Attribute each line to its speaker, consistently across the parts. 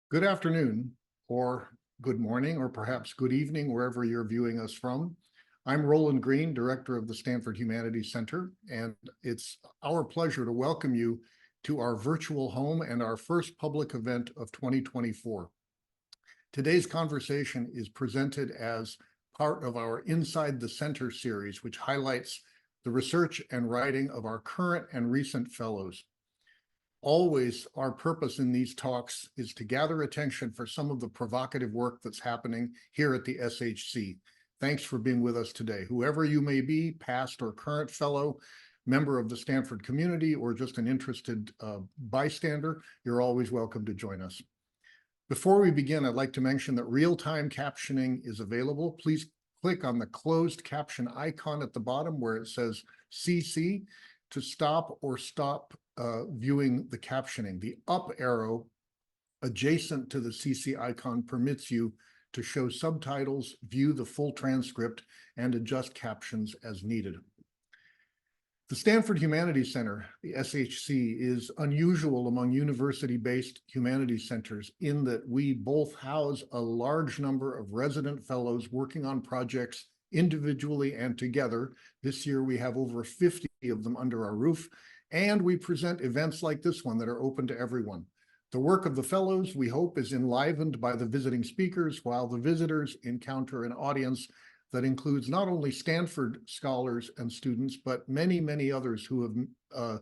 Speaker 1: Good afternoon, or good morning, or perhaps good evening, wherever you're viewing us from. I'm Roland Green, Director of the Stanford Humanities Center, and it's our pleasure to welcome you to our virtual home and our first public event of 2024. Today's conversation is presented as part of our Inside the Center series, which highlights the research and writing of our current and recent fellows. Always, our purpose in these talks is to gather attention for some of the provocative work that's happening here at the SHC. Thanks for being with us today. Whoever you may be, past or current fellow, member of the Stanford community, or just an interested bystander, you're always welcome to join us. Before we begin, I'd like to mention that real-time captioning is available. Please click on the closed caption icon at the bottom where it says CC to stop viewing the captioning. The up arrow adjacent to the CC icon permits you to show subtitles, view the full transcript, and adjust captions as needed. The Stanford Humanities Center, the SHC, is unusual among university-based humanities centers in that we both house a large number of resident fellows working on projects individually and together. This year we have over 50 of them under our roof, and we present events like this one that are open to everyone. The work of the fellows, we hope, is enlivened by the visiting speakers, while the visitors encounter an audience that includes not only Stanford scholars and students, but many, many others who have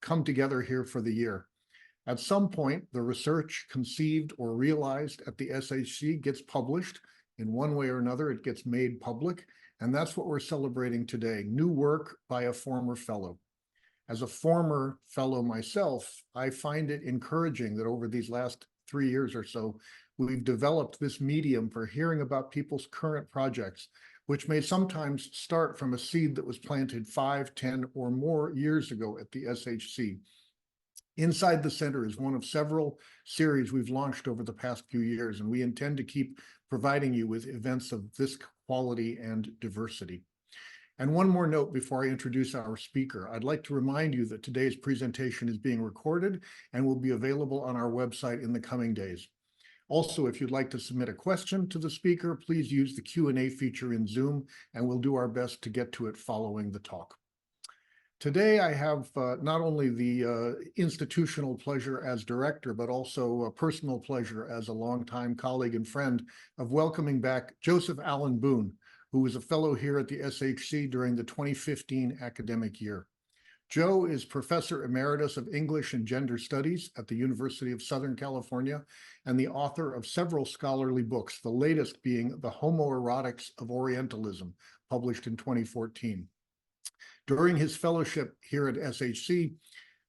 Speaker 1: come together here for the year. At some point, the research conceived or realized at the SHC gets published. In one way or another, it gets made public, and that's what we're celebrating today, new work by a former fellow. As a former fellow myself, I find it encouraging that over these last 3 years or so, we've developed this medium for hearing about people's current projects, which may sometimes start from a seed that was planted 5, 10, or more years ago at the SHC. Inside the Center is one of several series we've launched over the past few years, and we intend to keep providing you with events of this quality and diversity. And one more note before I introduce our speaker. I'd like to remind you that today's presentation is being recorded and will be available on our website in the coming days. Also, if you'd like to submit a question to the speaker, please use the Q&A feature in Zoom, and we'll do our best to get to it following the talk. Today, I have not only the institutional pleasure as director, but also a personal pleasure as a longtime colleague and friend of welcoming back Joseph Allen Boone, who was a fellow here at the SHC during the 2015 academic year. Joe is Professor Emeritus of English and Gender Studies at the University of Southern California and the author of several scholarly books, the latest being The Homoerotics of Orientalism, published in 2014. During his fellowship here at SHC,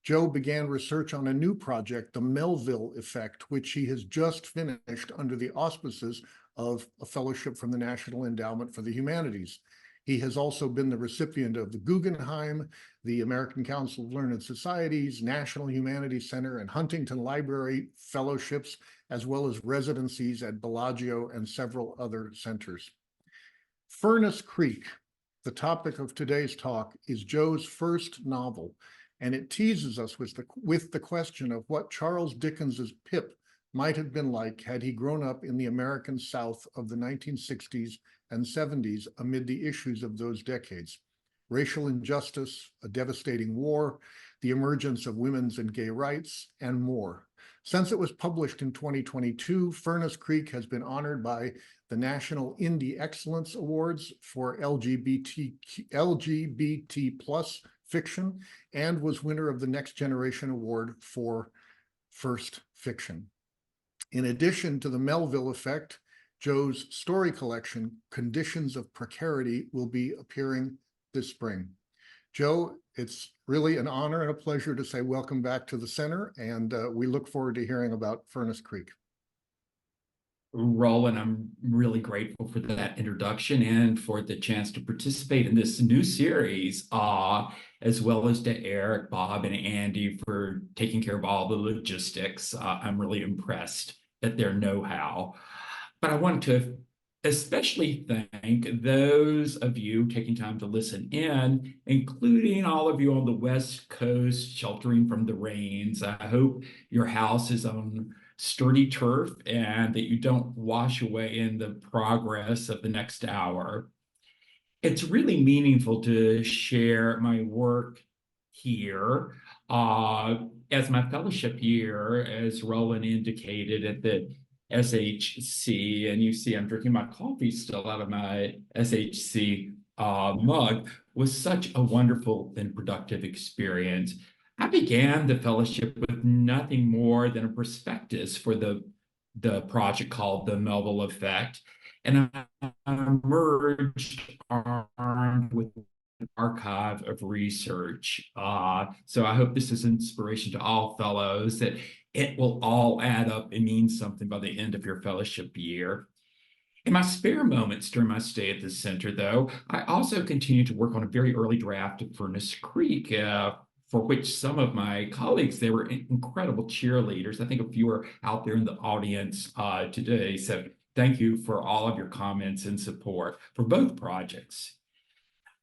Speaker 1: Joe began research on a new project, the Melville Effect, which he has just finished under the auspices of a fellowship from the National Endowment for the Humanities. He has also been the recipient of the Guggenheim, the American Council of Learned Societies, National Humanities Center, and Huntington Library fellowships, as well as residencies at Bellagio and several other centers. Furnace Creek, the topic of today's talk, is Joe's first novel, and it teases us with the question of what Charles Dickens's Pip might have been like had he grown up in the American South of the 1960s and 70s amid the issues of those decades: racial injustice, a devastating war, the emergence of women's and gay rights, and more. Since it was published in 2022, Furnace Creek has been honored by the National Indie Excellence Awards for LGBT plus fiction and was winner of the Next Generation Award for First Fiction. In addition to the Melville Effect, Joe's story collection, Conditions of Precarity, will be appearing this spring. Joe, it's really an honor and a pleasure to say welcome back to the center, and we look forward to hearing about Furnace Creek.
Speaker 2: Roland, I'm really grateful for that introduction and for the chance to participate in this new series, as well as to Eric, Bob, and Andy for taking care of all the logistics. I'm really impressed at their know-how. But I want to especially thank those of you taking time to listen in, including all of you on the West Coast sheltering from the rains. I hope your house is on sturdy turf and that you don't wash away in the progress of the next hour. It's really meaningful to share my work here as my fellowship year, as Roland indicated, at the SHC. And you see I'm drinking my coffee still out of my SHC mug, was such a wonderful and productive experience. I began the fellowship with nothing more than a prospectus for the project called the Melville Effect. And I emerged armed with an archive of research. So I hope this is inspiration to all fellows, that it will all add up and mean something by the end of your fellowship year. In my spare moments during my stay at the center, though, I also continue to work on a very early draft of Furnace Creek, for which some of my colleagues, they were incredible cheerleaders. I think a few are out there in the audience today. So thank you for all of your comments and support for both projects.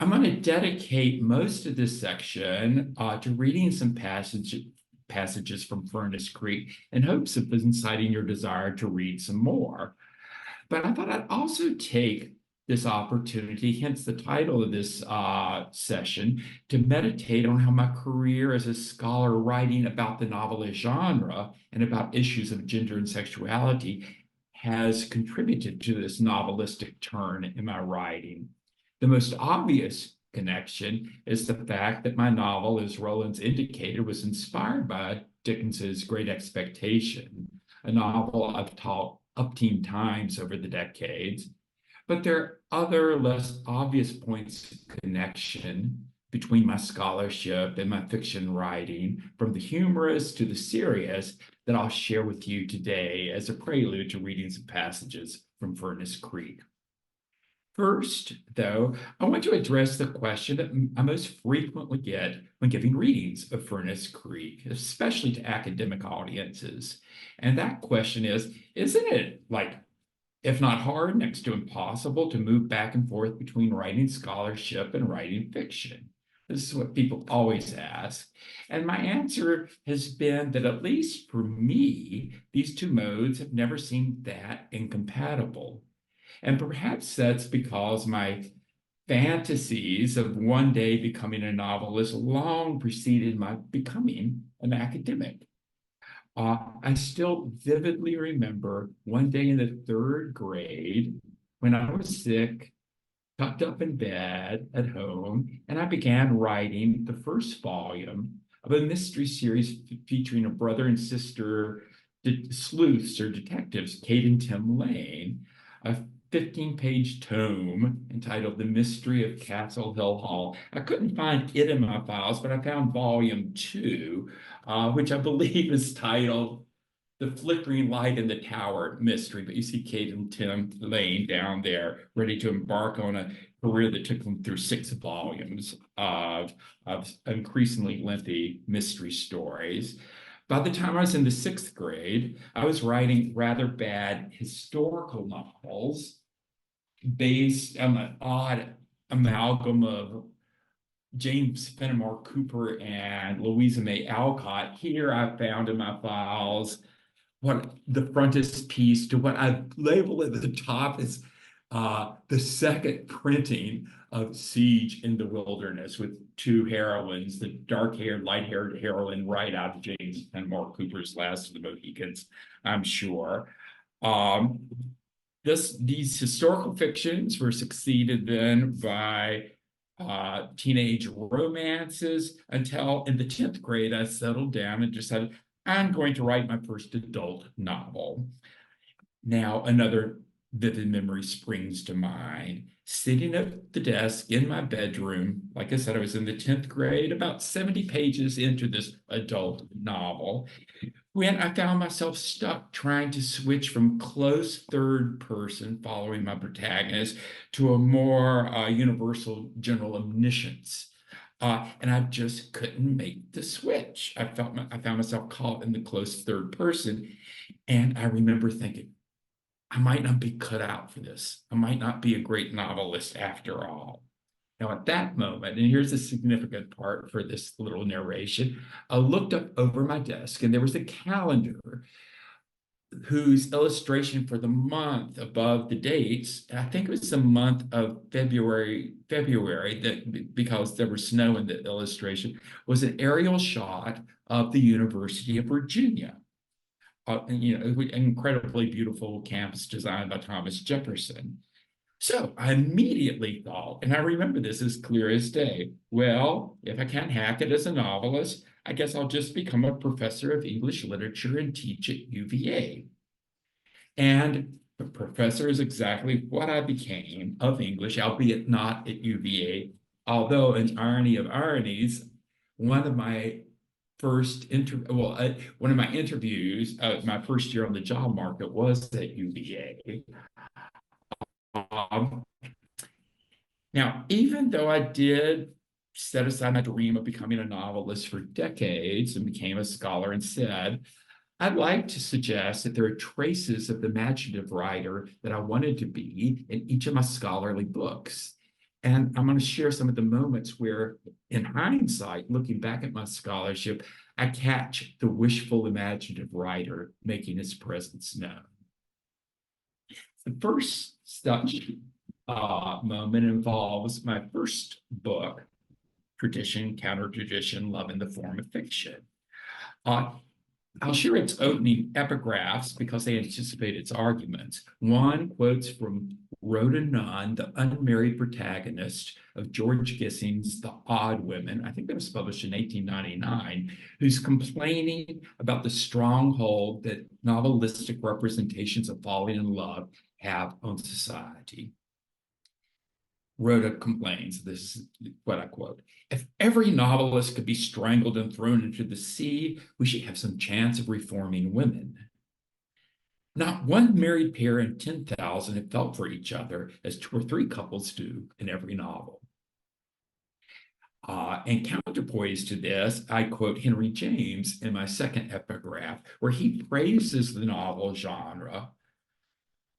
Speaker 2: I'm going to dedicate most of this section to reading some passages from Furnace Creek in hopes of inciting your desire to read some more. But I thought I'd also take this opportunity, hence the title of this session, to meditate on how my career as a scholar writing about the novelist genre and about issues of gender and sexuality has contributed to this novelistic turn in my writing. The most obvious connection is the fact that my novel, as Roland's indicated, was inspired by Dickens's Great Expectation, a novel I've taught upteen times over the decades. But there are other less obvious points of connection between my scholarship and my fiction writing, from the humorous to the serious, that I'll share with you today as a prelude to reading some passages from Furnace Creek. First, though, I want to address the question that I most frequently get when giving readings of Furnace Creek, especially to academic audiences. And that question is, isn't it, like, if not hard, next to impossible, to move back and forth between writing scholarship and writing fiction? This is what people always ask. And my answer has been that, at least for me, these two modes have never seemed that incompatible. And perhaps that's because my fantasies of one day becoming a novelist long preceded my becoming an academic. I still vividly remember one day in the third grade when I was sick, tucked up in bed at home, and I began writing the first volume of a mystery series featuring a brother and sister sleuths or detectives, Kate and Tim Lane, a 15-page tome entitled The Mystery of Castle Hill Hall. I couldn't find it in my files, but I found volume 2, which I believe is titled The Flickering Light in the Tower Mystery. But you see Kate and Tim Lane down there, ready to embark on a career that took them through 6 volumes of increasingly lengthy mystery stories. By the time I was in the 6th grade, I was writing rather bad historical novels based on an odd amalgam of James Fenimore Cooper and Louisa May Alcott. Here I found in my files what the frontispiece to what I label at the top is the second printing of Siege in the Wilderness, with 2 heroines, the dark-haired, light-haired heroine right out of James Fenimore Cooper's Last of the Mohicans, I'm sure. These historical fictions were succeeded then by teenage romances, until in the 10th grade I settled down and decided I'm going to write my first adult novel. Now another vivid memory springs to mind. Sitting at the desk in my bedroom, like I said, I was in the 10th grade, about 70 pages into this adult novel, when I found myself stuck trying to switch from close third person, following my protagonist, to a more universal general omniscience. And I just couldn't make the switch. I found myself caught in the close third person. And I remember thinking, I might not be cut out for this. I might not be a great novelist after all. Now, at that moment, and here's the significant part for this little narration, I looked up over my desk and there was a calendar whose illustration for the month above the dates, I think it was the month of February, that because there was snow in the illustration, was an aerial shot of the University of Virginia. And, an incredibly beautiful campus designed by Thomas Jefferson. So I immediately thought, and I remember this as clear as day, well, if I can't hack it as a novelist, I guess I'll just become a professor of English literature and teach at UVA. And the professor is exactly what I became of English, albeit not at UVA. Although, in irony of ironies, one of my one of my interviews, my first year on the job market was at UVA. Now, even though I did set aside my dream of becoming a novelist for decades and became a scholar instead, I'd like to suggest that there are traces of the imaginative writer that I wanted to be in each of my scholarly books. And I'm going to share some of the moments where, in hindsight, looking back at my scholarship, I catch the wishful imaginative writer making his presence known. The first such moment involves my first book, Tradition, Counter-Tradition, Love in the Form of Fiction. I'll share its opening epigraphs because they anticipate its arguments. One quotes from Rhoda Nunn, the unmarried protagonist of George Gissing's The Odd Women. I think that was published in 1899, who's complaining about the stronghold that novelistic representations of falling in love have on society. Rhoda complains, this is what I quote, "If every novelist could be strangled and thrown into the sea, we should have some chance of reforming women. Not one married pair in 10,000 have felt for each other as 2 or 3 couples do in every novel." And counterpoise to this, I quote Henry James in my second epigraph, where he praises the novel genre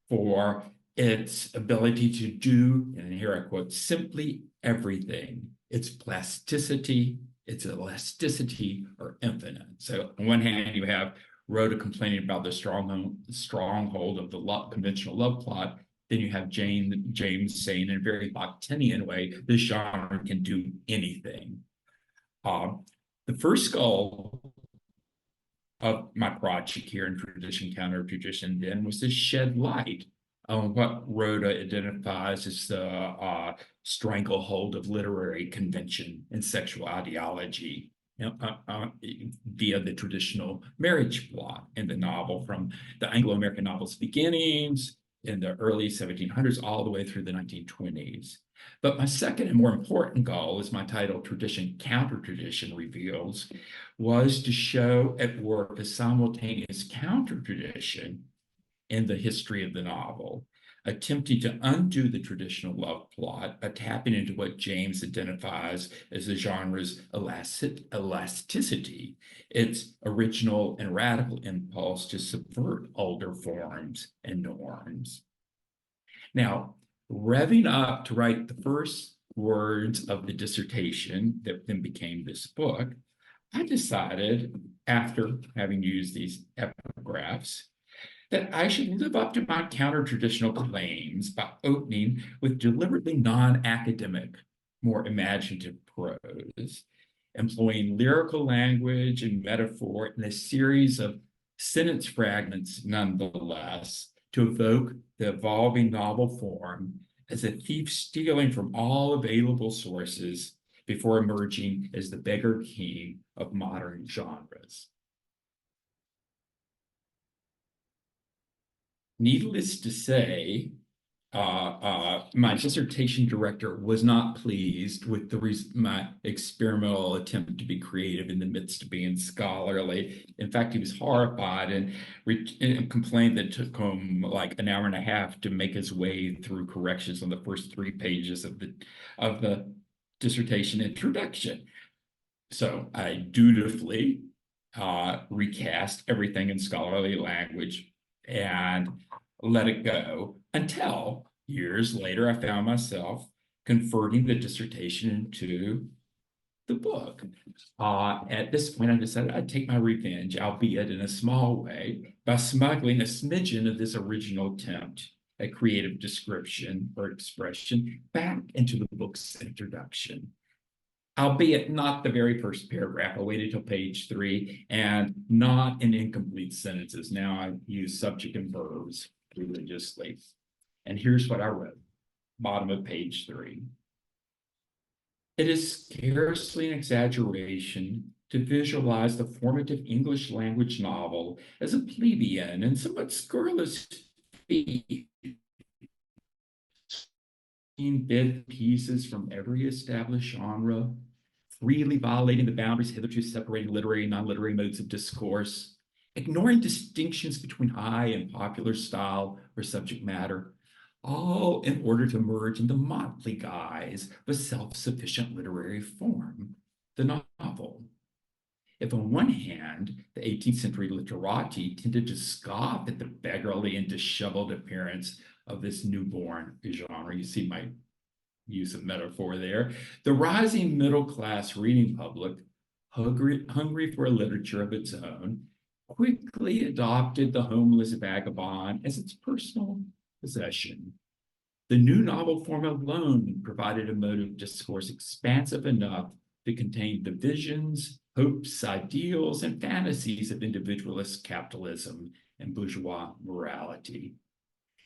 Speaker 2: for its ability to do, and here I quote, simply everything. Its plasticity, its elasticity are infinite. So on one hand, you have Rhoda complaining about the stronghold of the conventional love plot. Then you have James saying in a very Locke'enian way, this genre can do anything. The first goal of my project here in Tradition, Counter-Tradition then was to shed light on what Rhoda identifies as the stranglehold of literary convention and sexual ideology via the traditional marriage plot in the novel, from the Anglo-American novel's beginnings in the early 1700s all the way through the 1920s. But my second and more important goal, as my title Tradition, Counter-Tradition reveals, was to show at work a simultaneous counter-tradition in the history of the novel, attempting to undo the traditional love plot by tapping into what James identifies as the genre's elasticity, its original and radical impulse to subvert older forms and norms. Now, revving up to write the first words of the dissertation that then became this book, I decided, after having used these epigraphs, that I should live up to my counter-traditional claims by opening with deliberately non-academic, more imaginative prose, employing lyrical language and metaphor in a series of sentence fragments nonetheless, to evoke the evolving novel form as a thief stealing from all available sources before emerging as the beggar king of modern genres. Needless to say, my dissertation director was not pleased with my experimental attempt to be creative in the midst of being scholarly. In fact, he was horrified and complained that it took him like an hour and a half to make his way through corrections on the first 3 pages of the dissertation introduction. So I dutifully recast everything in scholarly language and let it go until years later I found myself converting the dissertation into the book. At this point, I decided I'd take my revenge, albeit in a small way, by smuggling a smidgen of this original attempt at creative description or expression back into the book's introduction. Albeit not the very first paragraph. I waited till page 3, and not in incomplete sentences. Now I use subject and verbs religiously. And here's what I wrote, bottom of page 3. It is scarcely an exaggeration to visualize the formative English language novel as a plebeian and somewhat scurrilous feat, bit pieces from every established genre, freely violating the boundaries hitherto separating literary and non-literary modes of discourse, ignoring distinctions between high and popular style or subject matter, all in order to emerge in the motley guise of a self-sufficient literary form, the novel. If on one hand, the 18th century literati tended to scoff at the beggarly and disheveled appearance of this newborn genre, you see my use of metaphor there, the rising middle-class reading public, hungry for a literature of its own, quickly adopted the homeless vagabond as its personal possession. The new novel form alone provided a mode of discourse expansive enough to contain the visions, hopes, ideals, and fantasies of individualist capitalism and bourgeois morality.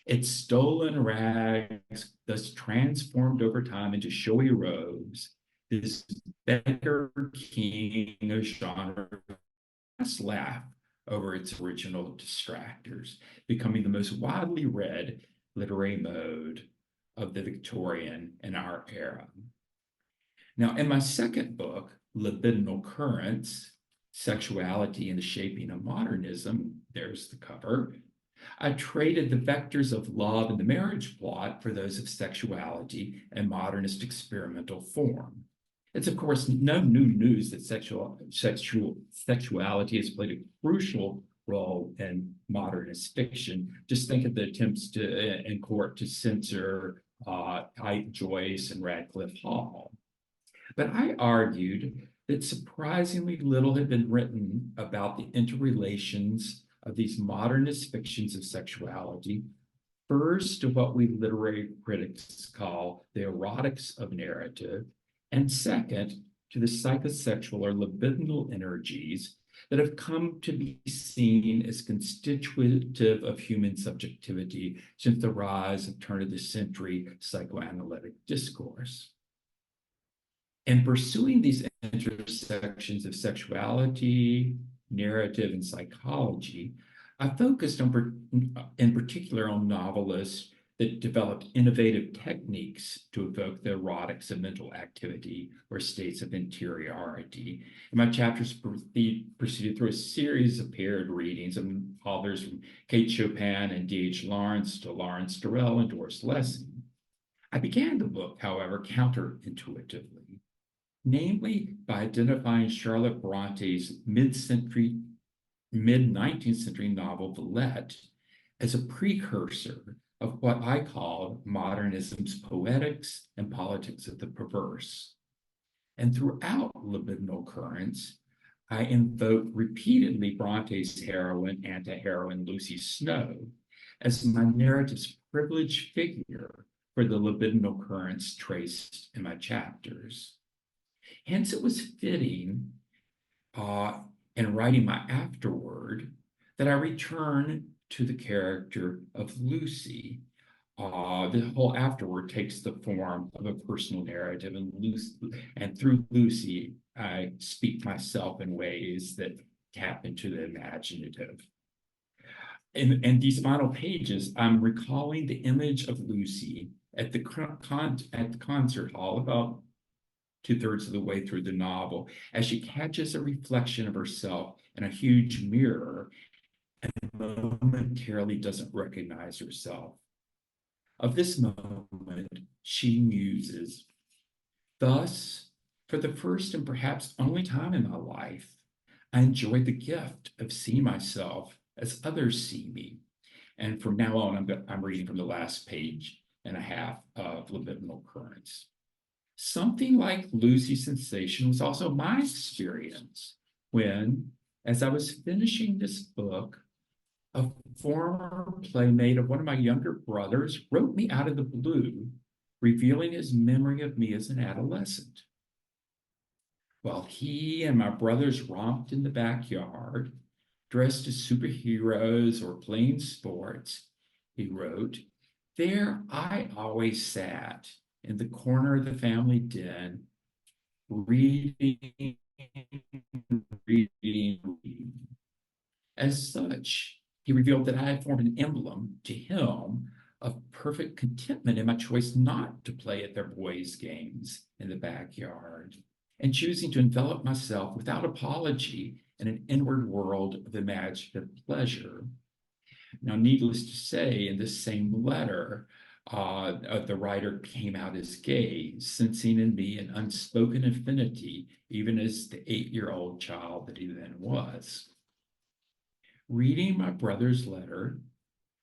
Speaker 2: Its stolen rags, thus transformed over time into showy robes, this beggar king of genre must laugh over its original distractors, becoming the most widely read literary mode of the Victorian and our era. Now, in my second book, Libidinal Currents, Sexuality and the Shaping of Modernism, there's the cover, I traded the vectors of love in the marriage plot for those of sexuality and modernist experimental form. It's, of course, no new news that sexuality has played a crucial role in modernist fiction. Just think of the attempts in court to censor Joyce and Radcliffe Hall. But I argued that surprisingly little had been written about the interrelations of these modernist fictions of sexuality, first to what we literary critics call the erotics of narrative, and second to the psychosexual or libidinal energies that have come to be seen as constitutive of human subjectivity since the rise of turn-of-the-century psychoanalytic discourse. In pursuing these intersections of sexuality, narrative, and psychology, I focused in particular on novelists that developed innovative techniques to evoke the erotics of mental activity or states of interiority. And my chapters proceeded through a series of paired readings of authors from Kate Chopin and D.H. Lawrence to Lawrence Durrell and Doris Lessing. I began the book, however, counterintuitively, namely by identifying Charlotte Bronte's mid-19th century novel Villette as a precursor of what I called modernism's poetics and politics of the perverse. And throughout Libidinal Currents, I invoke repeatedly Bronte's heroine, anti-heroine Lucy Snow, as my narrative's privileged figure for the libidinal currents traced in my chapters. Hence, it was fitting in writing my afterword that I return to the character of Lucy. The whole afterword takes the form of a personal narrative, and through Lucy, I speak myself in ways that tap into the imaginative. In these final pages, I'm recalling the image of Lucy at the concert hall about 2/3 of the way through the novel, as she catches a reflection of herself in a huge mirror and momentarily doesn't recognize herself. Of this moment, she muses, "Thus, for the first and perhaps only time in my life, I enjoyed the gift of seeing myself as others see me." And from now on, I'm reading from the last page and a half of Libidinal Currents. Something like Lucy's sensation was also my experience when, as I was finishing this book, a former playmate of one of my younger brothers wrote me out of the blue, revealing his memory of me as an adolescent. While he and my brothers romped in the backyard, dressed as superheroes or playing sports, he wrote, there I always sat in the corner of the family den, reading, reading. As such, he revealed that I had formed an emblem to him of perfect contentment in my choice not to play at their boys' games in the backyard, and choosing to envelop myself without apology in an inward world of imaginative pleasure. Now, needless to say, in this same letter, the writer came out as gay, sensing in me an unspoken affinity, even as the 8-year-old child that he then was. Reading my brother's letter,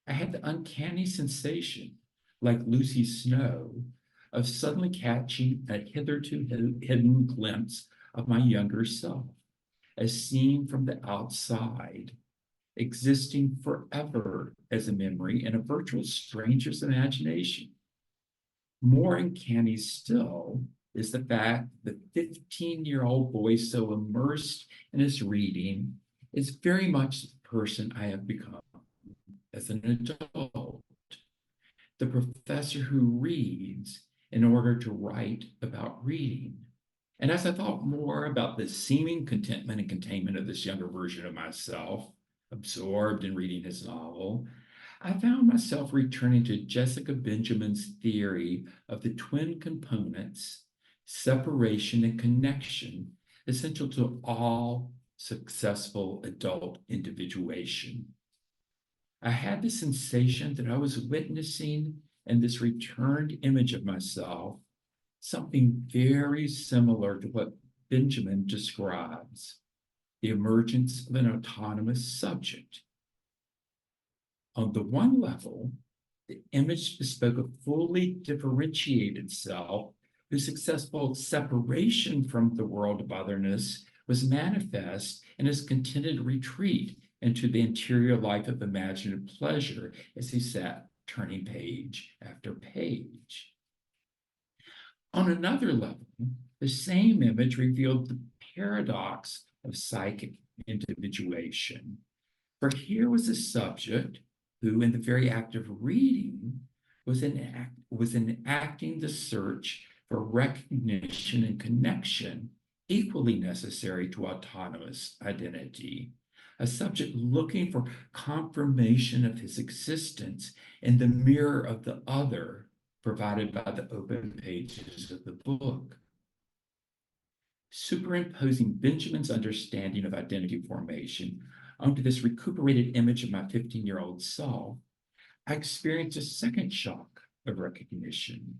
Speaker 2: I had the uncanny sensation, like Lucy Snow, of suddenly catching a hitherto hidden glimpse of my younger self, as seen from the outside, existing forever as a memory in a virtual stranger's imagination. More uncanny still is the fact that the 15-year-old boy so immersed in his reading is very much the person I have become as an adult, the professor who reads in order to write about reading. And as I thought more about the seeming contentment and containment of this younger version of myself, absorbed in reading his novel, I found myself returning to Jessica Benjamin's theory of the twin components, separation and connection, essential to all successful adult individuation. I had the sensation that I was witnessing in this returned image of myself something very similar to what Benjamin describes, the emergence of an autonomous subject. On the one level, the image bespoke a fully differentiated self whose successful separation from the world of otherness was manifest in his contented retreat into the interior life of imaginative pleasure as he sat turning page after page. On another level, the same image revealed the paradox of psychic individuation. For here was a subject who, in the very act of reading, was enacting the search for recognition and connection equally necessary to autonomous identity, a subject looking for confirmation of his existence in the mirror of the other provided by the open pages of the book. Superimposing Benjamin's understanding of identity formation onto this recuperated image of my 15-year-old self, I experienced a second shock of recognition,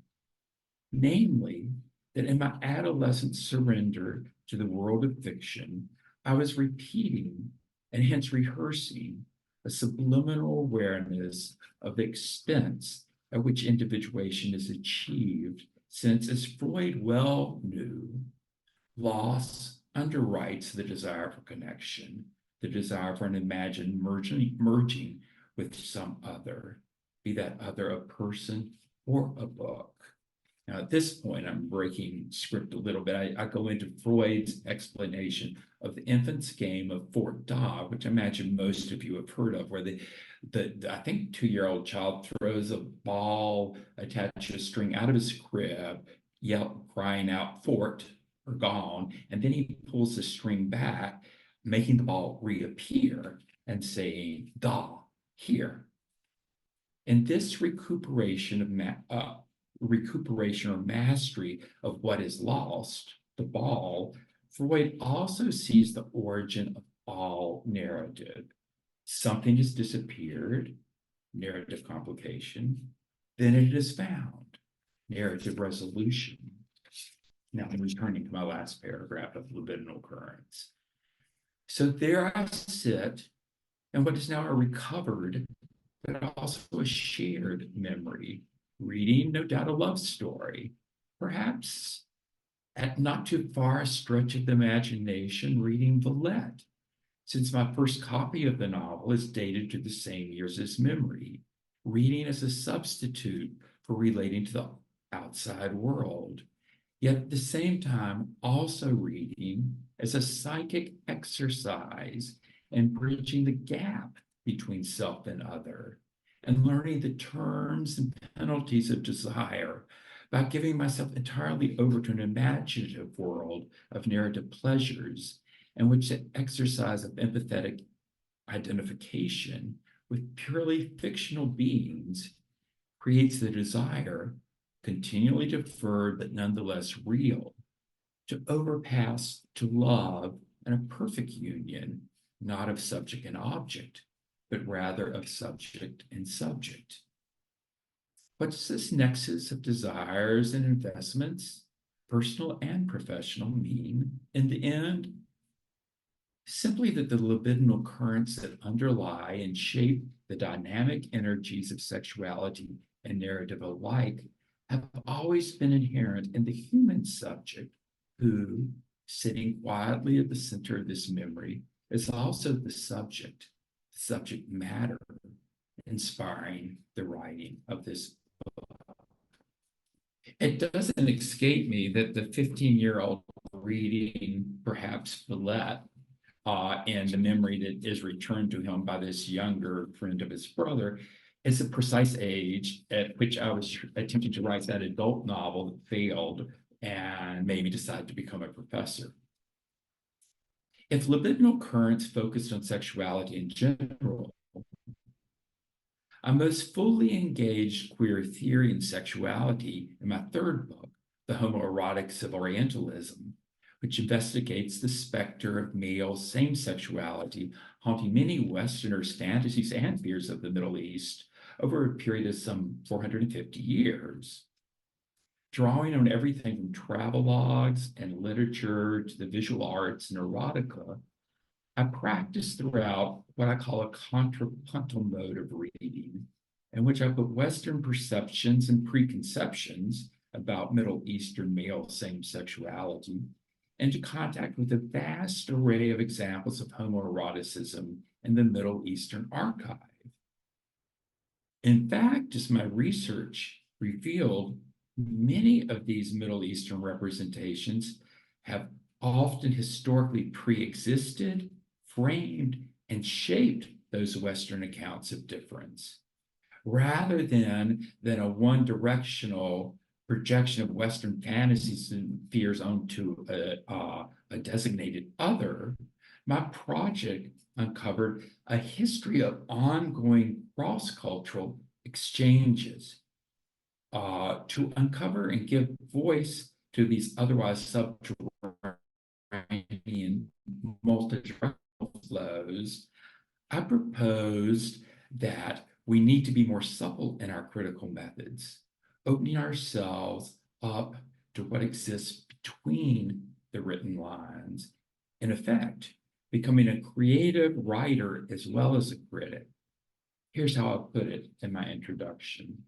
Speaker 2: namely that in my adolescent surrender to the world of fiction, I was repeating and hence rehearsing a subliminal awareness of the expense at which individuation is achieved, since, as Freud well knew, loss underwrites the desire for connection, the desire for an imagined merging with some other, be that other a person or a book. Now, at this point, I'm breaking script a little bit. I go into Freud's explanation of the infant's game of Fort Dog, which I imagine most of you have heard of, where the I think 2-year-old child throws a ball attached to a string out of his crib, crying out "Fort" or "gone," and then he pulls the string back, making the ball reappear and saying "Da, here." And this recuperation or mastery of what is lost, the ball, Freud also sees the origin of all narrative. Something has disappeared, narrative complication, then it is found, narrative resolution. Now I'm returning to my last paragraph of libidinal occurrence. So there I sit in what is now a recovered, but also a shared memory, reading, no doubt, a love story, perhaps at not too far a stretch of the imagination, reading Villette, since my first copy of the novel is dated to the same years as memory, reading as a substitute for relating to the outside world, yet at the same time also reading as a psychic exercise and bridging the gap between self and other, and learning the terms and penalties of desire by giving myself entirely over to an imaginative world of narrative pleasures in which the exercise of empathetic identification with purely fictional beings creates the desire, continually deferred but nonetheless real, to overpass to love and a perfect union, not of subject and object, but rather of subject and subject. What's this nexus of desires and investments, personal and professional, mean in the end? Simply that the libidinal currents that underlie and shape the dynamic energies of sexuality and narrative alike have always been inherent in the human subject, who, sitting quietly at the center of this memory, is also the subject matter, inspiring the writing of this book. It doesn't escape me that the 15-year-old reading perhaps Villette and the memory that is returned to him by this younger friend of his brother is the precise age at which I was attempting to write that adult novel that failed and made me decide to become a professor. If libidinal currents focused on sexuality in general, I most fully engaged queer theory and sexuality in my third book, The Homoerotics of Orientalism, which investigates the specter of male same-sexuality haunting many Westerners' fantasies and fears of the Middle East over a period of some 450 years. Drawing on everything from travelogues and literature to the visual arts and erotica, I practiced throughout what I call a contrapuntal mode of reading, in which I put Western perceptions and preconceptions about Middle Eastern male same-sexuality into contact with a vast array of examples of homoeroticism in the Middle Eastern archive. In fact, as my research revealed, many of these Middle Eastern representations have often historically pre-existed, framed, and shaped those Western accounts of difference, rather than a one-directional projection of Western fantasies and fears onto a designated other. My project uncovered a history of ongoing cross-cultural exchanges to uncover and give voice to these otherwise subterranean multidirectional flows. I proposed that we need to be more supple in our critical methods, opening ourselves up to what exists between the written lines, in effect, becoming a creative writer as well as a critic. Here's how I'll put it in my introduction.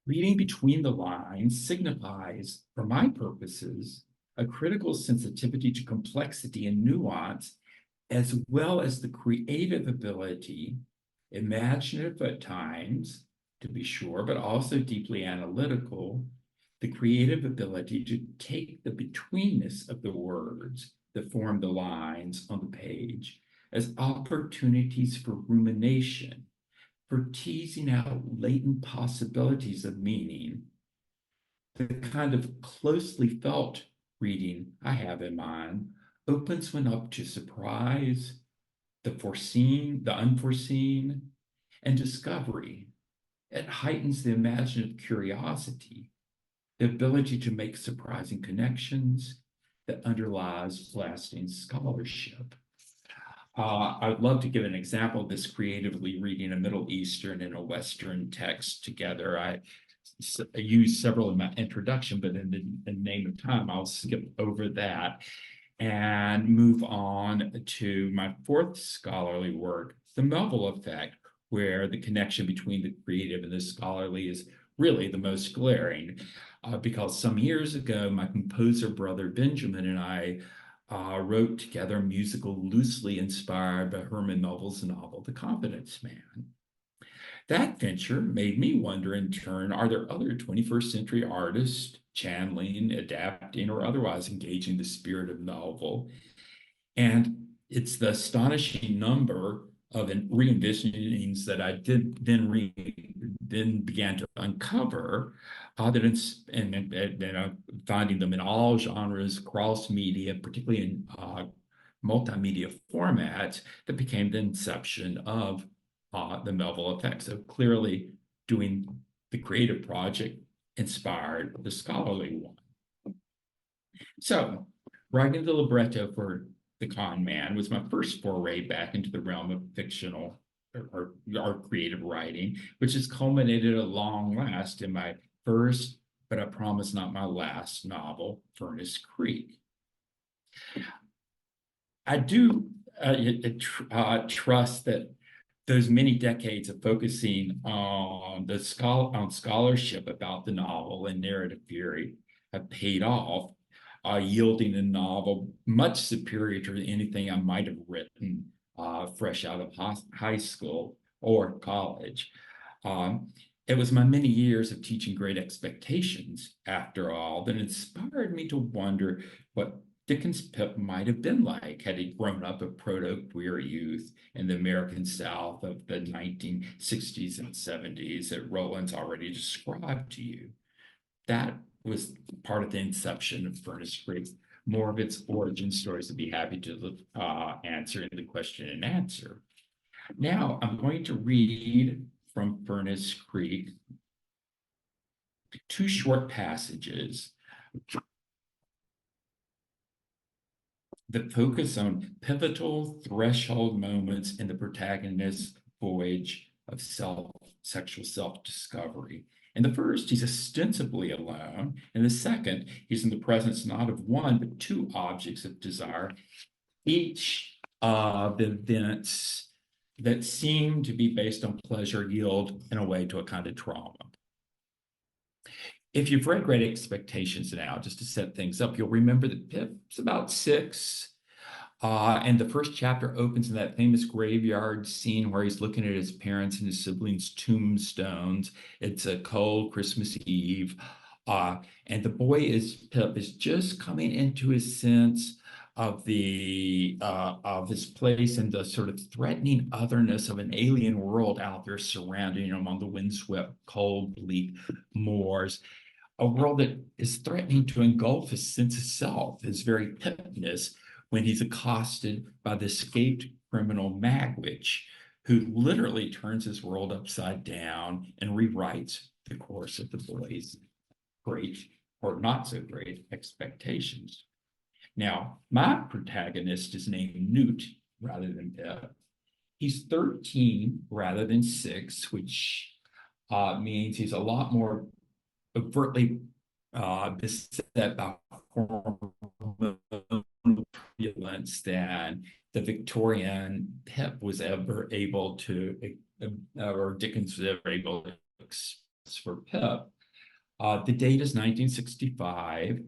Speaker 2: Reading between the lines signifies, for my purposes, a critical sensitivity to complexity and nuance, as well as the creative ability, imaginative at times, to be sure, but also deeply analytical, the creative ability to take the betweenness of the words that form the lines on the page as opportunities for rumination, for teasing out latent possibilities of meaning. The kind of closely felt reading I have in mind opens one up to surprise, the foreseen, the unforeseen, and discovery. It heightens the imaginative curiosity, the ability to make surprising connections that underlies lasting scholarship. I'd love to give an example of this creatively reading a Middle Eastern and a Western text together. I use several in my introduction, but in the name of time, I'll skip over that and move on to my fourth scholarly work, The Melville Effect, where the connection between the creative and the scholarly is really the most glaring, because some years ago, my composer brother Benjamin and I wrote together a musical loosely inspired by Herman Melville's novel, The Confidence Man. That venture made me wonder in turn, are there other 21st century artists channeling, adapting, or otherwise engaging the spirit of Melville? And it's the astonishing number of re-envisionings that I did then began to uncover finding them in all genres, cross media, particularly in multimedia formats, that became the inception of the Melville Effect. So clearly, doing the creative project inspired the scholarly one. So, writing the libretto for The Con Man was my first foray back into the realm of fictional or creative writing, which has culminated at long last in my first, but I promise not my last novel, Furnace Creek. I do trust that those many decades of focusing on scholarship about the novel and narrative theory have paid off, yielding a novel much superior to anything I might have written fresh out of high school or college. It was my many years of teaching Great Expectations, after all, that inspired me to wonder what Dickens' Pip might have been like had he grown up a proto-queer youth in the American South of the 1960s and 70s that Roland's already described to you. That was part of the inception of Furnace Creek. More of its origin stories I'd be happy to answer in the question and answer. Now, I'm going to read from Furnace Creek two short passages that focus on pivotal threshold moments in the protagonist's voyage of sexual self-discovery. In the first, he's ostensibly alone. In the second, he's in the presence not of one, but two objects of desire, each of the events that seem to be based on pleasure yield in a way to a kind of trauma. If you've read Great Expectations now, just to set things up, you'll remember that Pip's about 6. And the first chapter opens in that famous graveyard scene where he's looking at his parents and his siblings' tombstones. It's a cold Christmas Eve. And the boy Pip is just coming into his sense of his place and the sort of threatening otherness of an alien world out there surrounding him on the windswept, cold, bleak moors. A world that is threatening to engulf his sense of self, his very Pipness, when he's accosted by the escaped criminal Magwitch, who literally turns his world upside down and rewrites the course of the boy's great or not so great expectations. Now, my protagonist is named Newt rather than Pip. He's 13 rather than 6, which means he's a lot more overtly beset by hormonal turbulence than the Victorian Pip was ever able to, or Dickens was ever able to express for Pip. The date is 1965.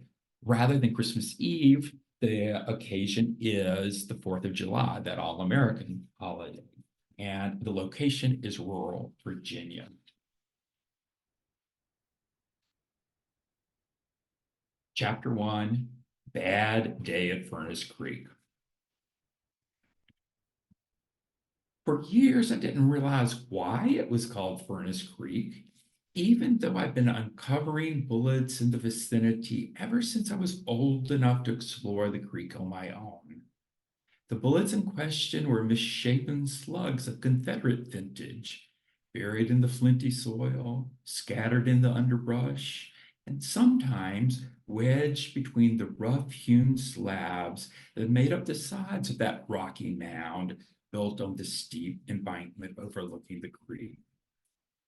Speaker 2: Rather than Christmas Eve, the occasion is the 4th of July, that all-American holiday. And the location is rural Virginia. Chapter 1, Bad Day at Furnace Creek. For years, I didn't realize why it was called Furnace Creek, even though I've been uncovering bullets in the vicinity ever since I was old enough to explore the creek on my own. The bullets in question were misshapen slugs of Confederate vintage, buried in the flinty soil, scattered in the underbrush, and sometimes wedged between the rough-hewn slabs that made up the sides of that rocky mound built on the steep embankment overlooking the creek.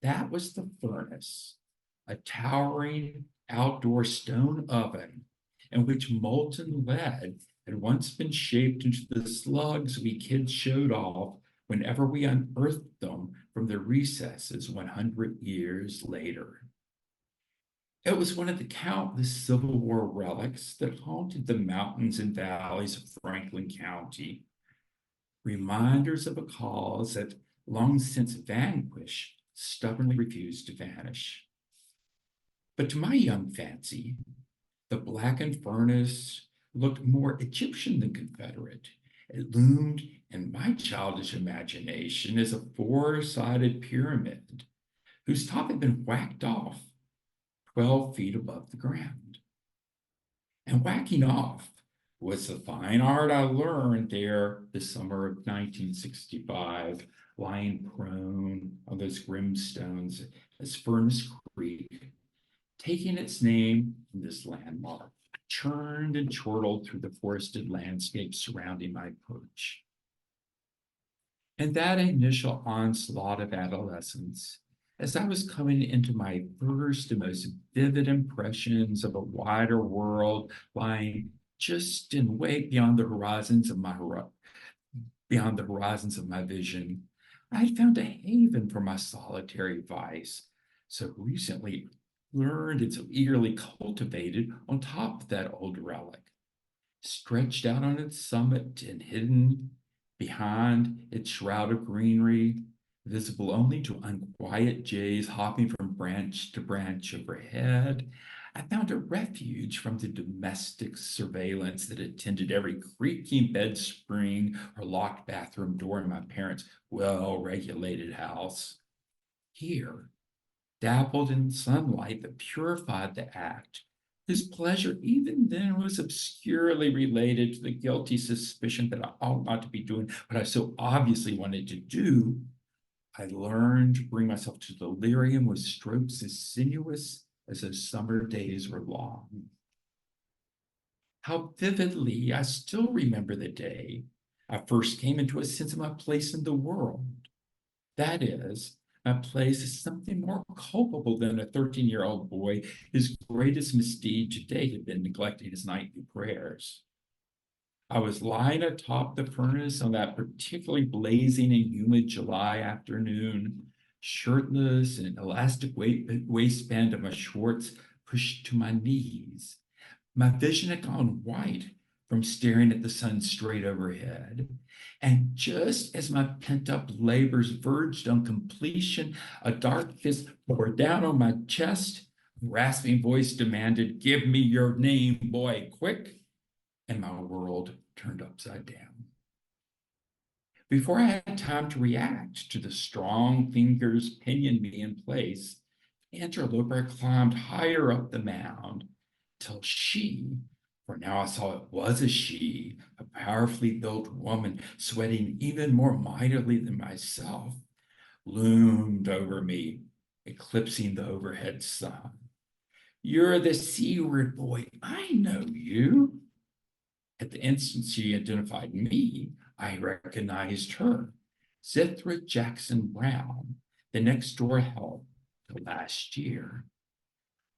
Speaker 2: That was the furnace, a towering outdoor stone oven in which molten lead had once been shaped into the slugs we kids showed off whenever we unearthed them from their recesses 100 years later. It was one of the countless Civil War relics that haunted the mountains and valleys of Franklin County, reminders of a cause that long since vanquished stubbornly refused to vanish. But to my young fancy, the blackened furnace looked more Egyptian than Confederate. It loomed in my childish imagination as a four-sided pyramid whose top had been whacked off 12 feet above the ground. And whacking off was the fine art I learned there the summer of 1965, lying prone on those grim stones as Furnace Creek, taking its name from this landmark, churned and chortled through the forested landscape surrounding my perch. And that initial onslaught of adolescence, as I was coming into my first and most vivid impressions of a wider world lying just in way beyond the horizons of my vision, I had found a haven for my solitary vice, so recently learned and so eagerly cultivated on top of that old relic, stretched out on its summit and hidden behind its shroud of greenery, visible only to unquiet jays hopping from branch to branch overhead. I found a refuge from the domestic surveillance that attended every creaking bed spring or locked bathroom door in my parents' well-regulated house. Here, dappled in sunlight that purified the act, whose pleasure even then was obscurely related to the guilty suspicion that I ought not to be doing what I so obviously wanted to do, I learned to bring myself to delirium with strokes as sinuous as those summer days were long. How vividly I still remember the day I first came into a sense of my place in the world. That is, my place is something more culpable than a 13-year-old boy whose greatest misdeed to date had been neglecting his nightly prayers. I was lying atop the furnace on that particularly blazing and humid July afternoon, shirtless and an elastic waistband of my shorts pushed to my knees. My vision had gone white from staring at the sun straight overhead. And just as my pent-up labors verged on completion, a dark fist bore down on my chest. A rasping voice demanded, "Give me your name, boy, quick." And my world turned upside down. Before I had time to react to the strong fingers pinioning me in place, the interloper climbed higher up the mound till she, for now I saw it was a she, a powerfully built woman, sweating even more mightily than myself, loomed over me, eclipsing the overhead sun. "You're the seaward boy. I know you." At the instant she identified me, I recognized her, Zithra Jackson Brown, the next door help to last year.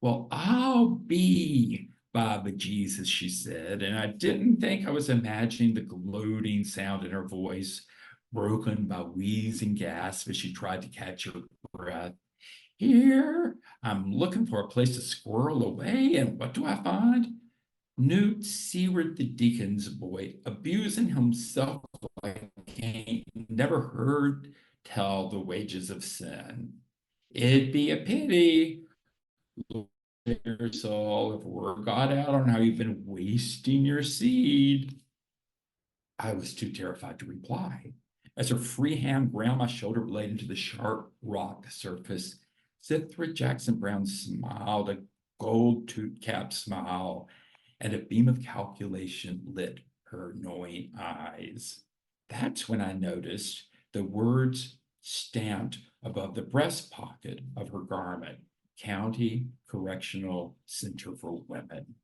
Speaker 2: "Well, I'll be Baba Jesus," she said, and I didn't think I was imagining the gloating sound in her voice, broken by wheezing gasps as she tried to catch her breath. "Here, I'm looking for a place to squirrel away, and what do I find? Newt Seward the deacon's boy, abusing himself like he ain't never heard tell the wages of sin. It'd be a pity, Lord, your soul, if word got out on how you've been wasting your seed." I was too terrified to reply. As her free hand ground my shoulder blade into the sharp rock surface, Zithra Jackson Brown smiled a gold tooth-capped smile, and a beam of calculation lit her knowing eyes. That's when I noticed the words stamped above the breast pocket of her garment, County Correctional Center for Women.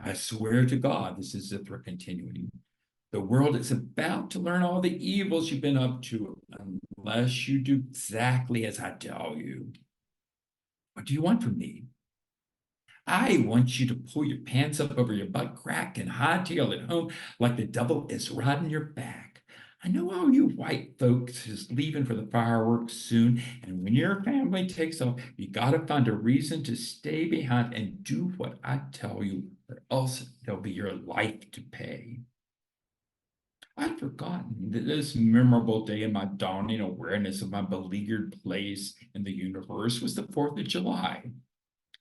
Speaker 2: "I swear to God," this is Zithra continuing, "the world is about to learn all the evils you've been up to unless you do exactly as I tell you." "What do you want from me?" "I want you to pull your pants up over your butt crack and hightail it home like the devil is riding your back. I know all you white folks is leaving for the fireworks soon, and when your family takes off, you gotta find a reason to stay behind and do what I tell you, or else there'll be your life to pay. I'd forgotten that this memorable day in my dawning awareness of my beleaguered place in the universe was the 4th of July.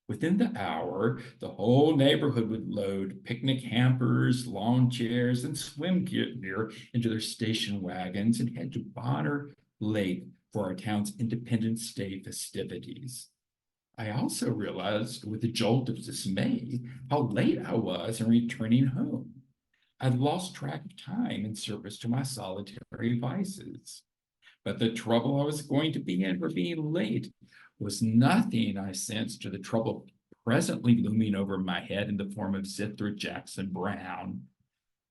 Speaker 2: Within the hour, the whole neighborhood would load picnic hampers, lawn chairs, and swim gear into their station wagons and head to Bonner Lake for our town's Independence Day festivities. I also realized with a jolt of dismay how late I was in returning home. I'd lost track of time in service to my solitary vices. But the trouble I was going to be in for being late was nothing, I sensed, to the trouble presently looming over my head in the form of Zithra Jackson Brown,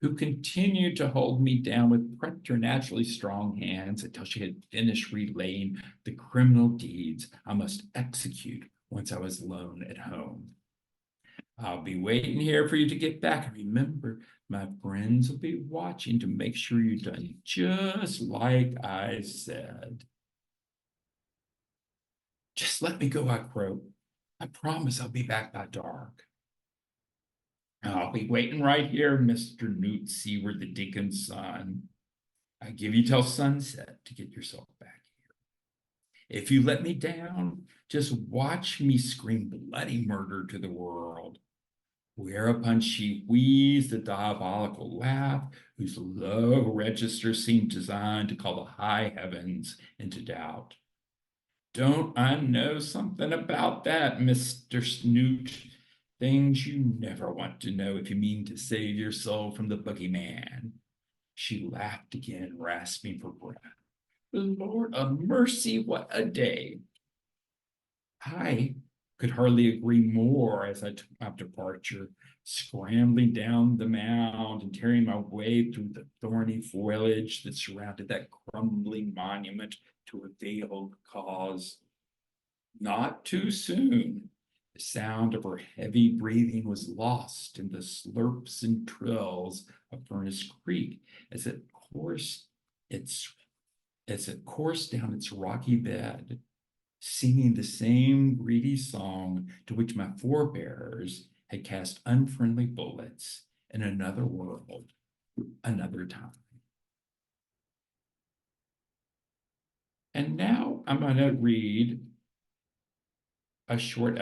Speaker 2: who continued to hold me down with preternaturally strong hands until she had finished relaying the criminal deeds I must execute once I was alone at home. I'll be waiting here for you to get back. And remember, my friends will be watching to make sure you've done just like I said. Just let me go, I croaked. I promise I'll be back by dark. I'll be waiting right here, Mr. Newt Seward, the Deacon's son. I give you till sunset to get yourself back here. If you let me down, just watch me scream bloody murder to the world. Whereupon she wheezed a diabolical laugh, whose low register seemed designed to call the high heavens into doubt. Don't I know something about that, Mr. Snoot? Things you never want to know if you mean to save your soul from the boogeyman. She laughed again, rasping for breath. Lord of mercy, what a day. I could hardly agree more as I took my departure, scrambling down the mound and tearing my way through the thorny foliage that surrounded that crumbling monument to a veiled cause. Not too soon. The sound of her heavy breathing was lost in the slurps and trills of Furnace Creek as it coursed down its rocky bed, singing the same greedy song to which my forebears had cast unfriendly bullets in another world, another time. And now I'm going to read a short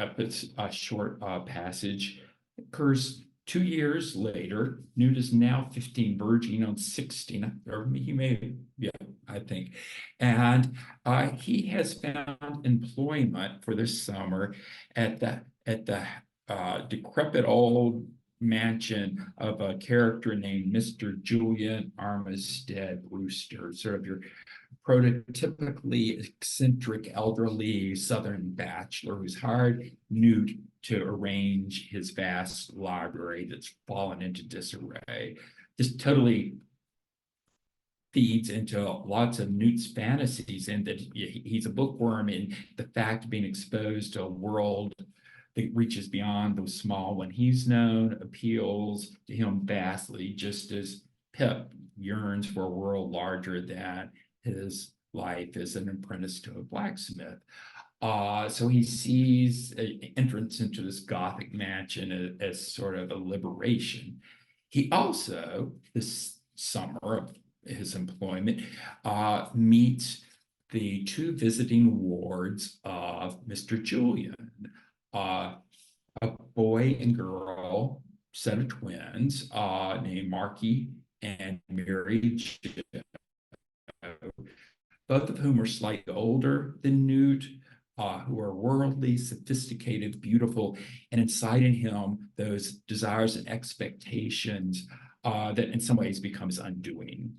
Speaker 2: passage. It occurs 2 years later. Newt is now 15, verging on 16, or he may, yeah, I think. And he has found employment for this summer at the decrepit old mansion of a character named Mr. Julian Armistead Brewster, sort of your prototypically eccentric elderly Southern bachelor who's hired Newt to arrange his vast library that's fallen into disarray. This totally feeds into lots of Newt's fantasies, and that he's a bookworm, and the fact of being exposed to a world that reaches beyond the small one he's known appeals to him vastly, just as Pip yearns for a world larger than his life as an apprentice to a blacksmith. So he sees an entrance into this Gothic mansion as sort of a liberation. He also, this summer of his employment, meets the 2 visiting wards of Mr. Julian, a boy and girl set of twins named Marky and Mary Jo, both of whom are slightly older than Newt, who are worldly, sophisticated, beautiful, and inside in him those desires and expectations that in some ways become his undoing.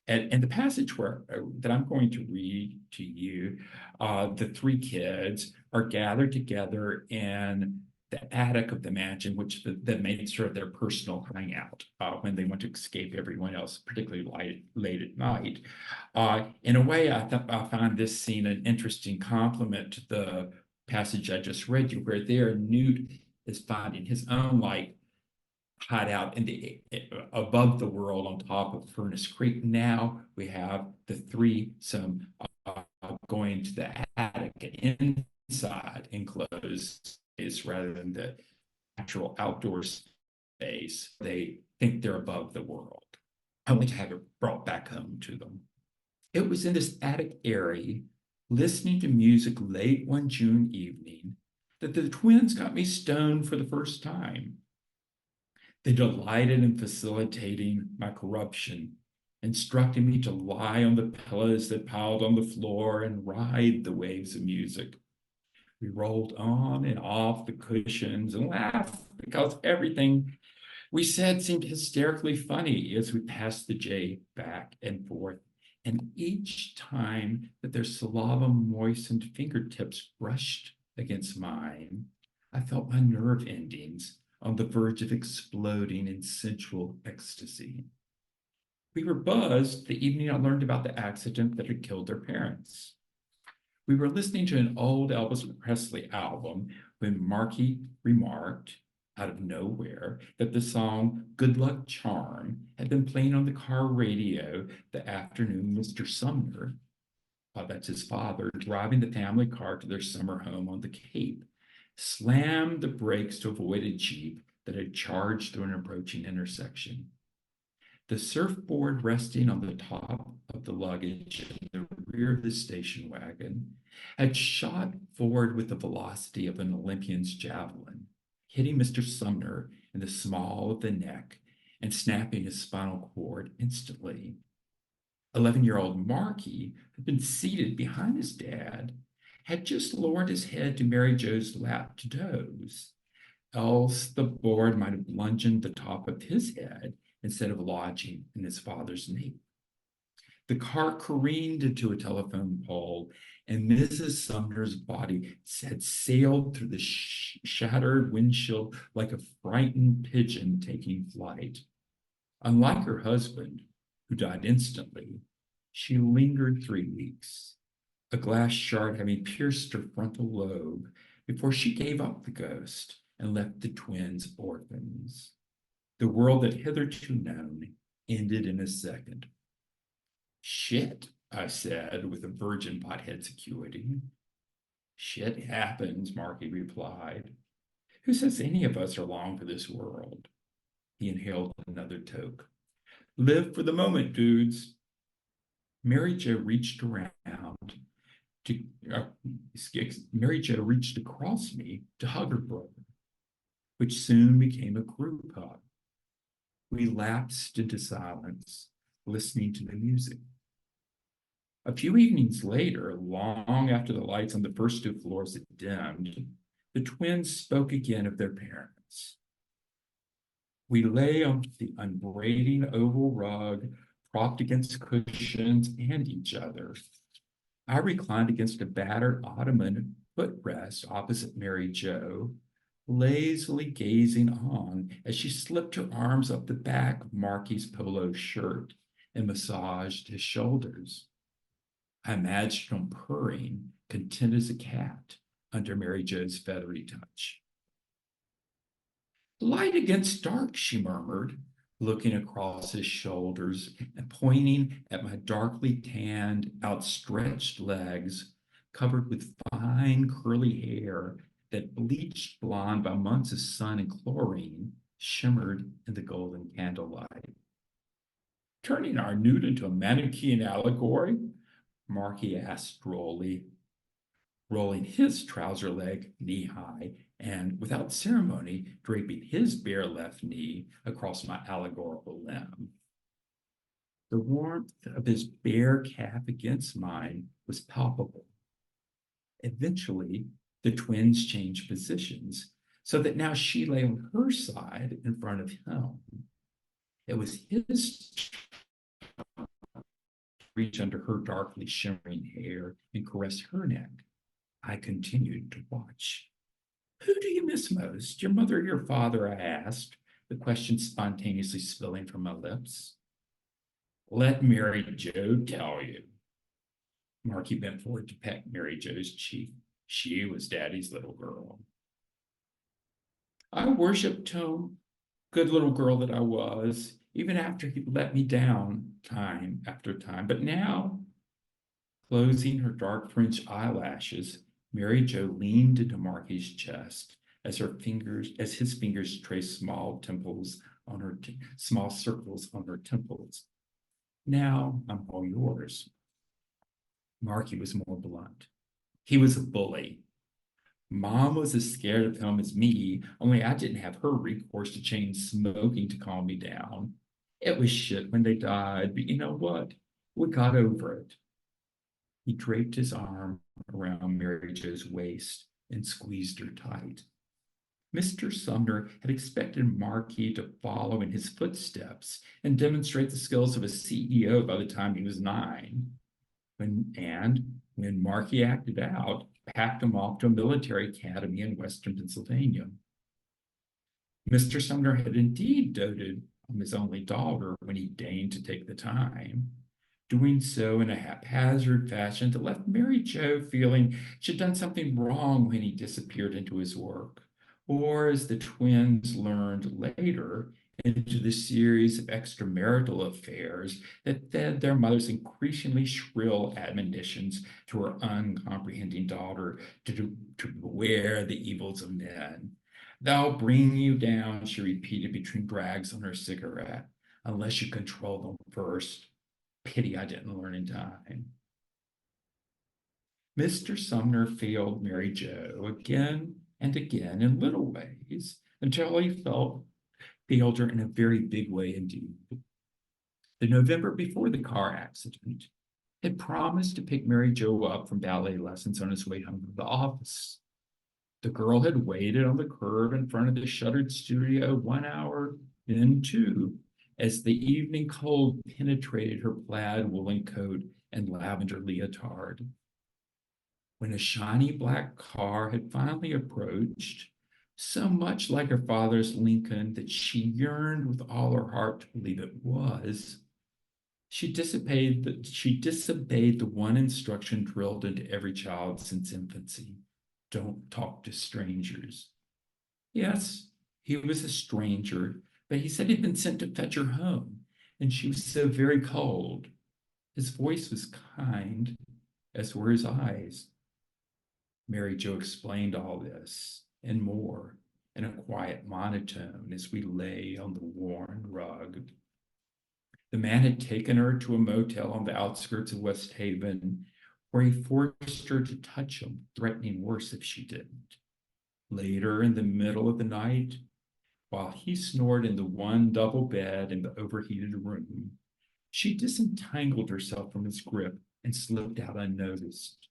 Speaker 2: And the passage that I'm going to read to you, the 3 kids are gathered together in the attic of the mansion, which that made sort of their personal hangout when they want to escape everyone else, particularly late at night. In a way, I find this scene an interesting complement to the passage I just read you, where there Newt is finding his own hide out in the above the world on top of Furnace Creek. Now we have the threesome going to the attic and inside enclosed space rather than the actual outdoor space. They think they're above the world. I want to have it brought back home to them. It was in this attic area, listening to music late one June evening, that the twins got me stoned for the first time. They delighted in facilitating my corruption, instructing me to lie on the pillows that piled on the floor and ride the waves of music. We rolled on and off the cushions and laughed because everything we said seemed hysterically funny as we passed the J back and forth. And each time that their saliva-moistened fingertips brushed against mine, I felt my nerve endings on the verge of exploding in sensual ecstasy. We were buzzed the evening I learned about the accident that had killed their parents. We were listening to an old Elvis Presley album when Marky remarked, out of nowhere, that the song Good Luck Charm had been playing on the car radio the afternoon Mr. Sumner, that's his father, driving the family car to their summer home on the Cape, slammed the brakes to avoid a Jeep that had charged through an approaching intersection. The surfboard resting on the top of the luggage in the rear of the station wagon had shot forward with the velocity of an Olympian's javelin, hitting Mr. Sumner in the small of the neck and snapping his spinal cord instantly. 11-year-old Marky, who'd been seated behind his dad, had just lowered his head to Mary Jo's lap to doze, else the board might have bludgeoned the top of his head instead of lodging in his father's knee. The car careened into a telephone pole, and Mrs. Sumner's body had sailed through the shattered windshield like a frightened pigeon taking flight. Unlike her husband, who died instantly, she lingered 3 weeks, a glass shard having pierced her frontal lobe before she gave up the ghost and left the twins orphans. The world that hitherto known ended in a second. Shit, I said with a virgin pothead's acuity. Shit happens, Marky replied. Who says any of us are long for this world? He inhaled another toke. Live for the moment, dudes. Mary Jo reached across me to hug her brother, which soon became a group hug. We lapsed into silence, listening to the music. A few evenings later, long after the lights on the first 2 floors had dimmed, the twins spoke again of their parents. We lay on the unbraiding oval rug, propped against cushions and each other. I reclined against a battered ottoman footrest opposite Mary Jo, lazily gazing on as she slipped her arms up the back of Marky's polo shirt and massaged his shoulders. I imagined him purring, content as a cat, under Mary Jo's feathery touch. Light against dark, she murmured, looking across his shoulders and pointing at my darkly tanned, outstretched legs, covered with fine, curly hair that, bleached blonde by months of sun and chlorine, shimmered in the golden candlelight. Turning our nude into a Manichaean allegory? Marky asked drolly, rolling his trouser leg knee-high and, without ceremony, draping his bare left knee across my allegorical limb. The warmth of his bare calf against mine was palpable. Eventually, the twins changed positions so that now she lay on her side in front of him. It was his turn to reach under her darkly shimmering hair and caress her neck. I continued to watch. Who do you miss most, your mother or your father? I asked, the question spontaneously spilling from my lips. Let Mary Jo tell you. Marky bent forward to peck Mary Jo's cheek. She was Daddy's little girl. I worshiped him Good little girl that I was, even after he let me down time after time. But now, closing her dark French eyelashes, Mary Jo leaned into Marky's chest as his fingers traced small circles on her temples. Now I'm all yours. Marky was more blunt. He was a bully. Mom was as scared of him as me, only I didn't have her recourse to chain smoking to calm me down. It was shit when they died, but you know what? We got over it. He draped his arm around Mary Jo's waist and squeezed her tight. Mr. Sumner had expected Markey to follow in his footsteps and demonstrate the skills of a CEO by the time he was 9. When Markey acted out, packed him off to a military academy in Western Pennsylvania. Mr. Sumner had indeed doted on his only daughter when he deigned to take the time, doing so in a haphazard fashion that left Mary Jo feeling she'd done something wrong when he disappeared into his work, or as the twins learned later, into the series of extramarital affairs that fed their mother's increasingly shrill admonitions to her uncomprehending daughter to beware the evils of men. They'll bring you down, she repeated between drags on her cigarette, unless you control them first. Pity I didn't learn in time. Mr. Sumner failed Mary Jo again and again in little ways until he failed her in a very big way indeed. The November before the car accident had promised to pick Mary Jo up from ballet lessons on his way home from the office. The girl had waited on the curb in front of the shuttered studio 1 hour, then 2, as the evening cold penetrated her plaid woolen coat and lavender leotard. When a shiny black car had finally approached, so much like her father's Lincoln that she yearned with all her heart to believe it was, she disobeyed the one instruction drilled into every child since infancy: don't talk to strangers. Yes, he was a stranger, but he said he'd been sent to fetch her home, and she was so very cold. His voice was kind, as were his eyes. Mary Jo explained all this and more in a quiet monotone as we lay on the worn rug. The man had taken her to a motel on the outskirts of West Haven, where he forced her to touch him, threatening worse if she didn't. Later, in the middle of the night, while he snored in the one double bed in the overheated room, she disentangled herself from his grip and slipped out unnoticed.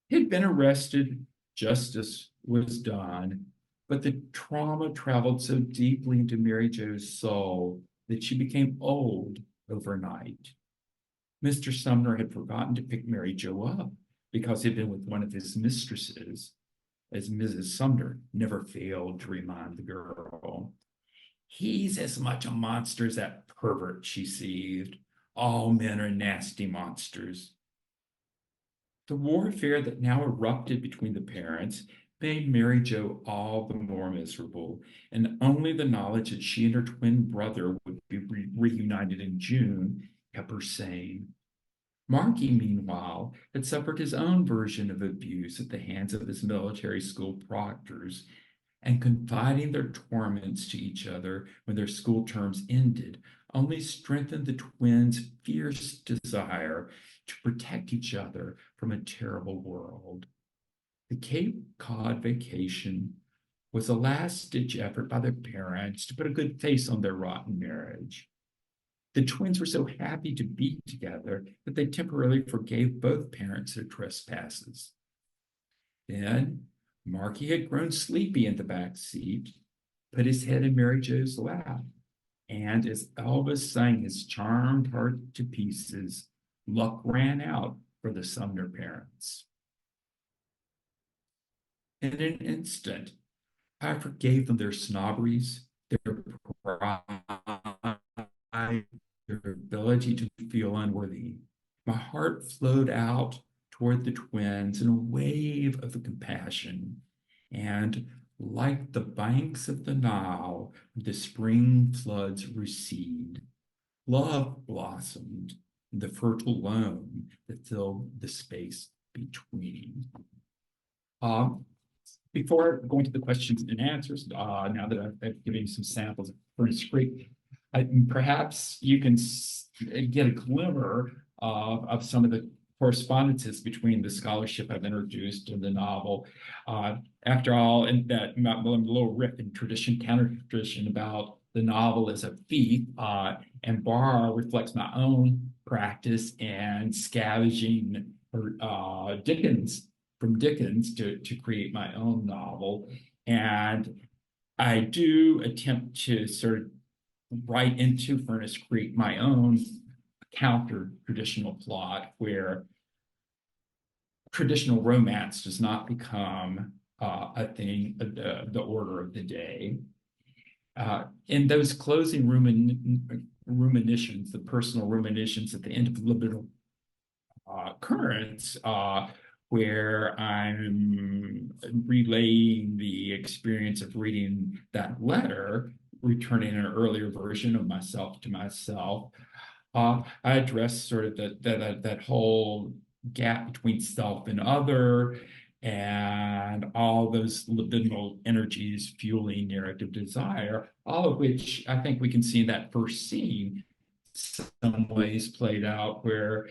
Speaker 2: He'd been arrested, justice was done, but the trauma traveled so deeply into Mary Jo's soul that she became old overnight. Mr. Sumner had forgotten to pick Mary Jo up because he'd been with one of his mistresses, as Mrs. Sumner never failed to remind the girl. He's as much a monster as that pervert, she seethed. All men are nasty monsters. The warfare that now erupted between the parents made Mary Jo all the more miserable, and only the knowledge that she and her twin brother would be reunited in June kept her sane. Markey, meanwhile, had suffered his own version of abuse at the hands of his military school proctors, and confiding their torments to each other when their school terms ended only strengthened the twins' fierce desire to protect each other from a terrible world. The Cape Cod vacation was a last-ditch effort by their parents to put a good face on their rotten marriage. The twins were so happy to be together that they temporarily forgave both parents their trespasses. Then Markey had grown sleepy in the back seat, put his head in Mary Jo's lap, and as Elvis sang his charmed heart to pieces, luck ran out for the Sumner parents. In an instant, I forgave them their snobberies, their pride, their ability to feel unworthy. My heart flowed out toward the twins in a wave of compassion, and Like the banks of the Nile, the spring floods recede. Love blossomed in the fertile loam that filled the space between. Um, Before going to the questions and answers, now that I've given you some samples of Furnace Creek, perhaps you can get a glimmer of some of the correspondences between the scholarship I've introduced in the novel. After all, in that little riff in tradition, counter tradition about the novel as a thief, and Barr reflects my own practice and scavenging Dickens from Dickens to create my own novel. And I do attempt to sort of write into Furnace Creek my own counter traditional plot where traditional romance does not become a thing of the order of the day. In those closing ruminations, the personal ruminations at the end of liminal currents, where I'm relaying the experience of reading that letter, returning an earlier version of myself to myself. I address sort of that whole gap between self and other, and all those libidinal energies fueling narrative desire, all of which I think we can see in that first scene, some ways played out where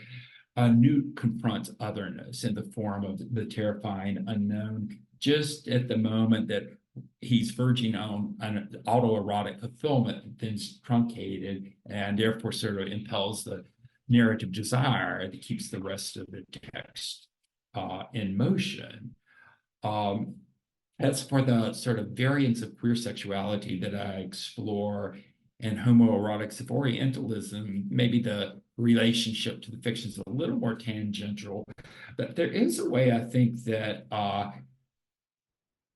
Speaker 2: Newt confronts otherness in the form of the terrifying unknown, just at the moment that he's verging on an autoerotic fulfillment that then's truncated and therefore sort of impels the narrative desire that keeps the rest of the text in motion. As for the sort of variants of queer sexuality that I explore in Homoerotics of Orientalism, maybe the relationship to the fiction is a little more tangential, but there is a way I think that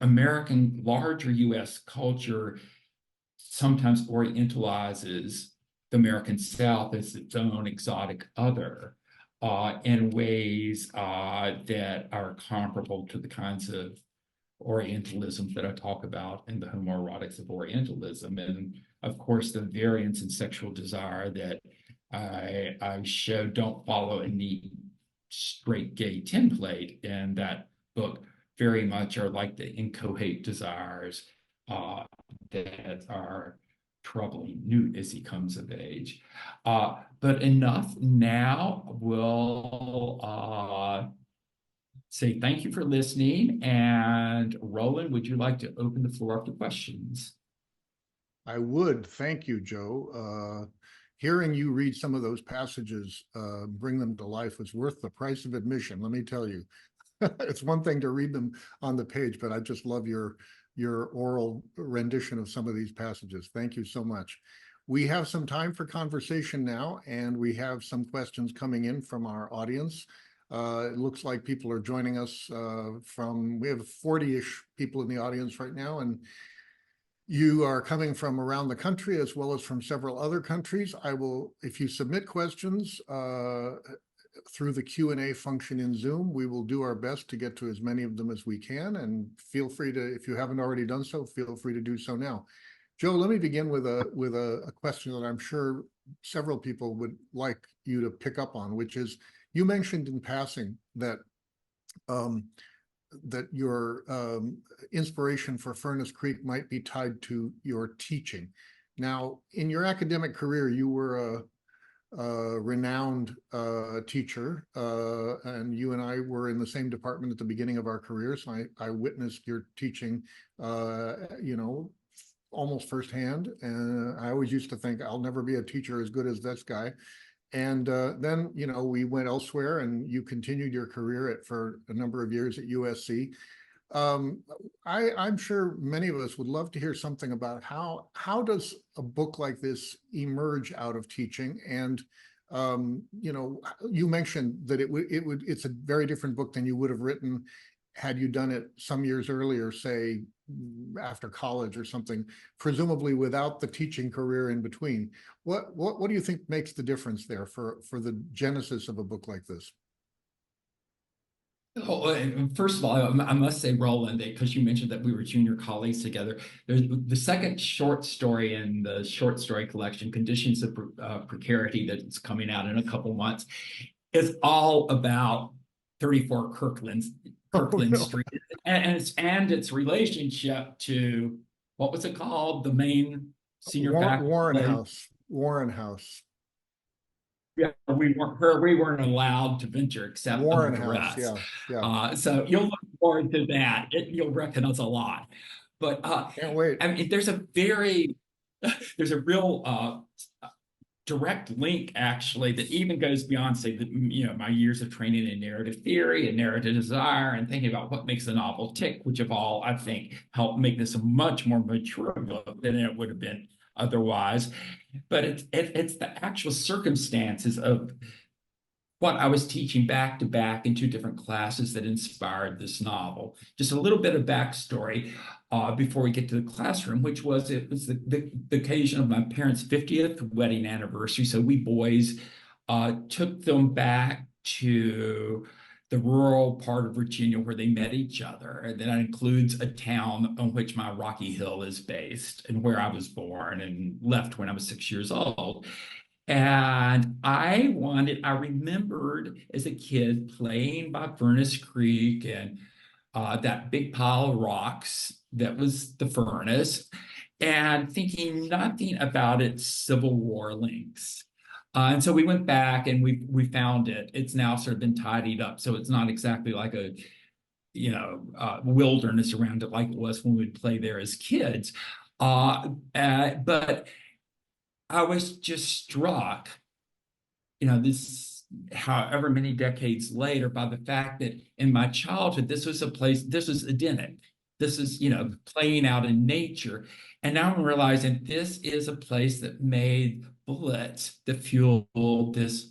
Speaker 2: American, larger US culture sometimes orientalizes the American South as its own exotic other in ways that are comparable to the kinds of Orientalism that I talk about in the Homoerotics of Orientalism. And of course, the variants in sexual desire that I show don't follow a neat, straight gay template in that book very much are like the inchoate desires that are troubling Newt as he comes of age. But enough now. We'll say thank you for listening. And Roland, would you like to open the floor up to questions?
Speaker 1: I would. Thank you, Joe. Hearing you read some of those passages, bring them to life, was worth the price of admission, let me tell you. It's one thing to read them on the page, but I just love your oral rendition of some of these passages. Thank you so much. We have some time for conversation now, and we have some questions coming in from our audience. It looks like people are joining us we have 40-ish people in the audience right now, and you are coming from around the country as well as from several other countries. If you submit questions through the Q&A function in Zoom, we will do our best to get to as many of them as we can, and feel free to, if you haven't already done so, feel free to do so now. Joe, let me begin with a question that I'm sure several people would like you to pick up on, which is, you mentioned in passing that your inspiration for Furnace Creek might be tied to your teaching. Now, in your academic career, you were a renowned teacher, and you and I were in the same department at the beginning of our careers. I witnessed your teaching, almost firsthand. And I always used to think, I'll never be a teacher as good as this guy. And then, we went elsewhere, and you continued your career for a number of years at USC. I'm sure many of us would love to hear something about how does a book like this emerge out of teaching? And you mentioned that it's a very different book than you would have written had you done it some years earlier, say after college or something, presumably without the teaching career in between. What do you think makes the difference there for the genesis of a book like this?
Speaker 2: Oh, first of all, I must say, Roland, because you mentioned that we were junior colleagues together. There's the second short story in the short story collection, Conditions of Precarity, that's coming out in a couple months, is all about 34
Speaker 1: Oh,
Speaker 2: Kirkland
Speaker 1: no.
Speaker 2: Street and its relationship to what was it called? The main senior faculty
Speaker 1: Warren
Speaker 2: place.
Speaker 1: House. Warren House.
Speaker 2: Yeah, we weren't allowed to venture except under
Speaker 1: Warren House.
Speaker 2: duress.
Speaker 1: Yeah. Yeah.
Speaker 2: So you'll look forward to that. You'll recognize a lot. But
Speaker 1: Can't wait.
Speaker 2: I mean, there's a real direct link actually that even goes beyond, say, my years of training in narrative theory and narrative desire and thinking about what makes a novel tick, which have all, I think, helped make this a much more mature book than it would have been otherwise. But it's the actual circumstances of what I was teaching back to back in two different classes that inspired this novel. Just a little bit of backstory before we get to the classroom, which was it was the occasion of my parents' 50th wedding anniversary. So we boys took them back to the rural part of Virginia where they met each other. And that includes a town on which my Rocky Hill is based and where I was born and left when I was 6 years old. And I remembered as a kid playing by Furnace Creek and that big pile of rocks that was the furnace, and thinking nothing about its Civil War links. And so we went back and we found it. It's now sort of been tidied up, so it's not exactly like a wilderness around it like it was when we'd play there as kids. But I was just struck, this however many decades later, by the fact that in my childhood, this was a place, this was Edenic. This is, playing out in nature. And now I'm realizing this is a place that made bullets that fueled this,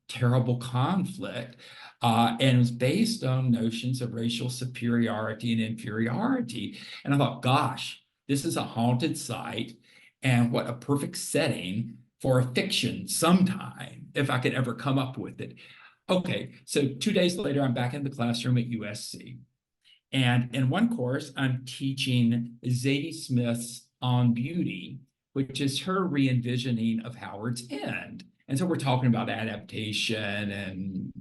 Speaker 2: terrible conflict. And it was based on notions of racial superiority and inferiority. And I thought, gosh, this is a haunted site. And what a perfect setting for a fiction sometime, if I could ever come up with it. Okay, so 2 days later, I'm back in the classroom at USC. And in one course, I'm teaching Zadie Smith's On Beauty, which is her re-envisioning of Howard's End. And so we're talking about adaptation and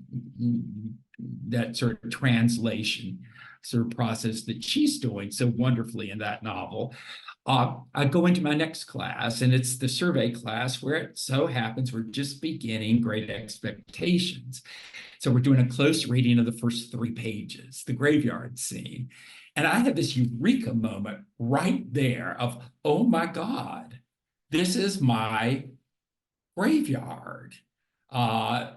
Speaker 2: that sort of translation sort of process that she's doing so wonderfully in that novel. I go into my next class, and it's the survey class where it so happens we're just beginning Great Expectations. So we're doing a close reading of the first 3 pages, the graveyard scene. And I had this eureka moment right there of, oh my God, this is my graveyard. The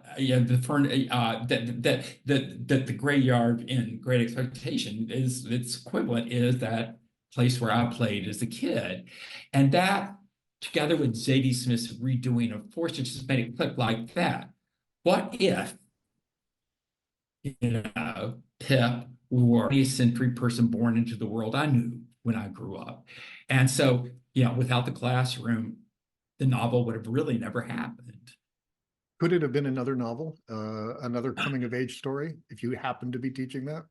Speaker 2: graveyard in Great Expectation is its equivalent is that place where I played as a kid. And that, together with Zadie Smith's redoing of Forster, just made it click like that. What if, Pip or 20th century person born into the world I knew when I grew up? And so, without the classroom, the novel would have really never happened.
Speaker 1: Could it have been another novel, another coming of age story, if you happened to be teaching that?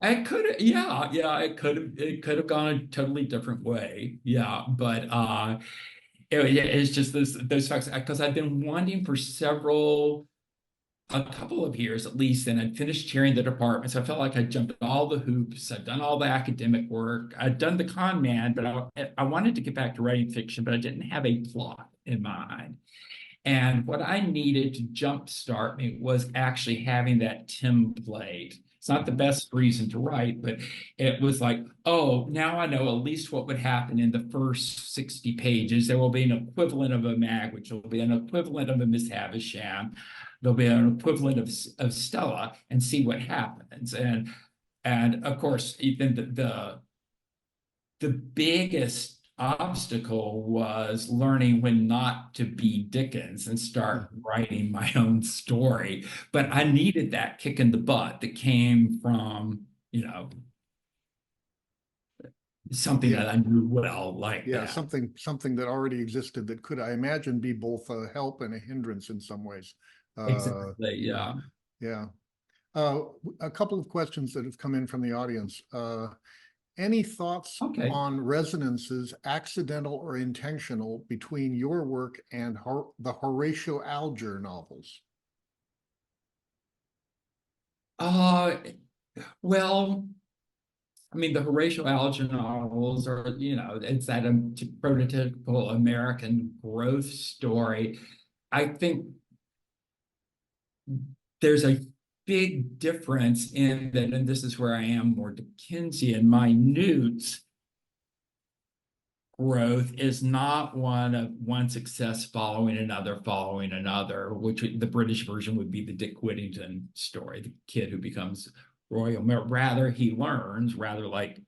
Speaker 2: It could, yeah, it could have gone a totally different way. Yeah, but it's just those facts, because I've been wanting for a couple of years at least, and I'd finished chairing the department. So I felt like I'd jumped all the hoops. I'd done all the academic work. I'd done the con man, but I wanted to get back to writing fiction, but I didn't have a plot in mind. And what I needed to jumpstart me was actually having that template. It's not the best reason to write, but it was like, oh, now I know at least what would happen in the first 60 pages. There will be an equivalent of a Mag, which will be an equivalent of a Miss Havisham. There'll be an equivalent of Stella, and see what happens. And of course, even the biggest obstacle was learning when not to be Dickens and start writing my own story. But I needed that kick in the butt that came from, something that I knew well, like that.
Speaker 1: something that already existed that could, I imagine, be both a help and a hindrance in some ways.
Speaker 2: Exactly. Yeah.
Speaker 1: Yeah. A couple of questions that have come in from the audience. Any thoughts
Speaker 2: Okay.
Speaker 1: on resonances, accidental or intentional, between your work and the Horatio Alger novels?
Speaker 2: Well, I mean, the Horatio Alger novels are, it's that prototypical American growth story. I think there's a big difference in that, and this is where I am more Dickensian. Minute growth is not one of one success following another, which the British version would be the Dick Whittington story, the kid who becomes royal. Rather, he learns, rather like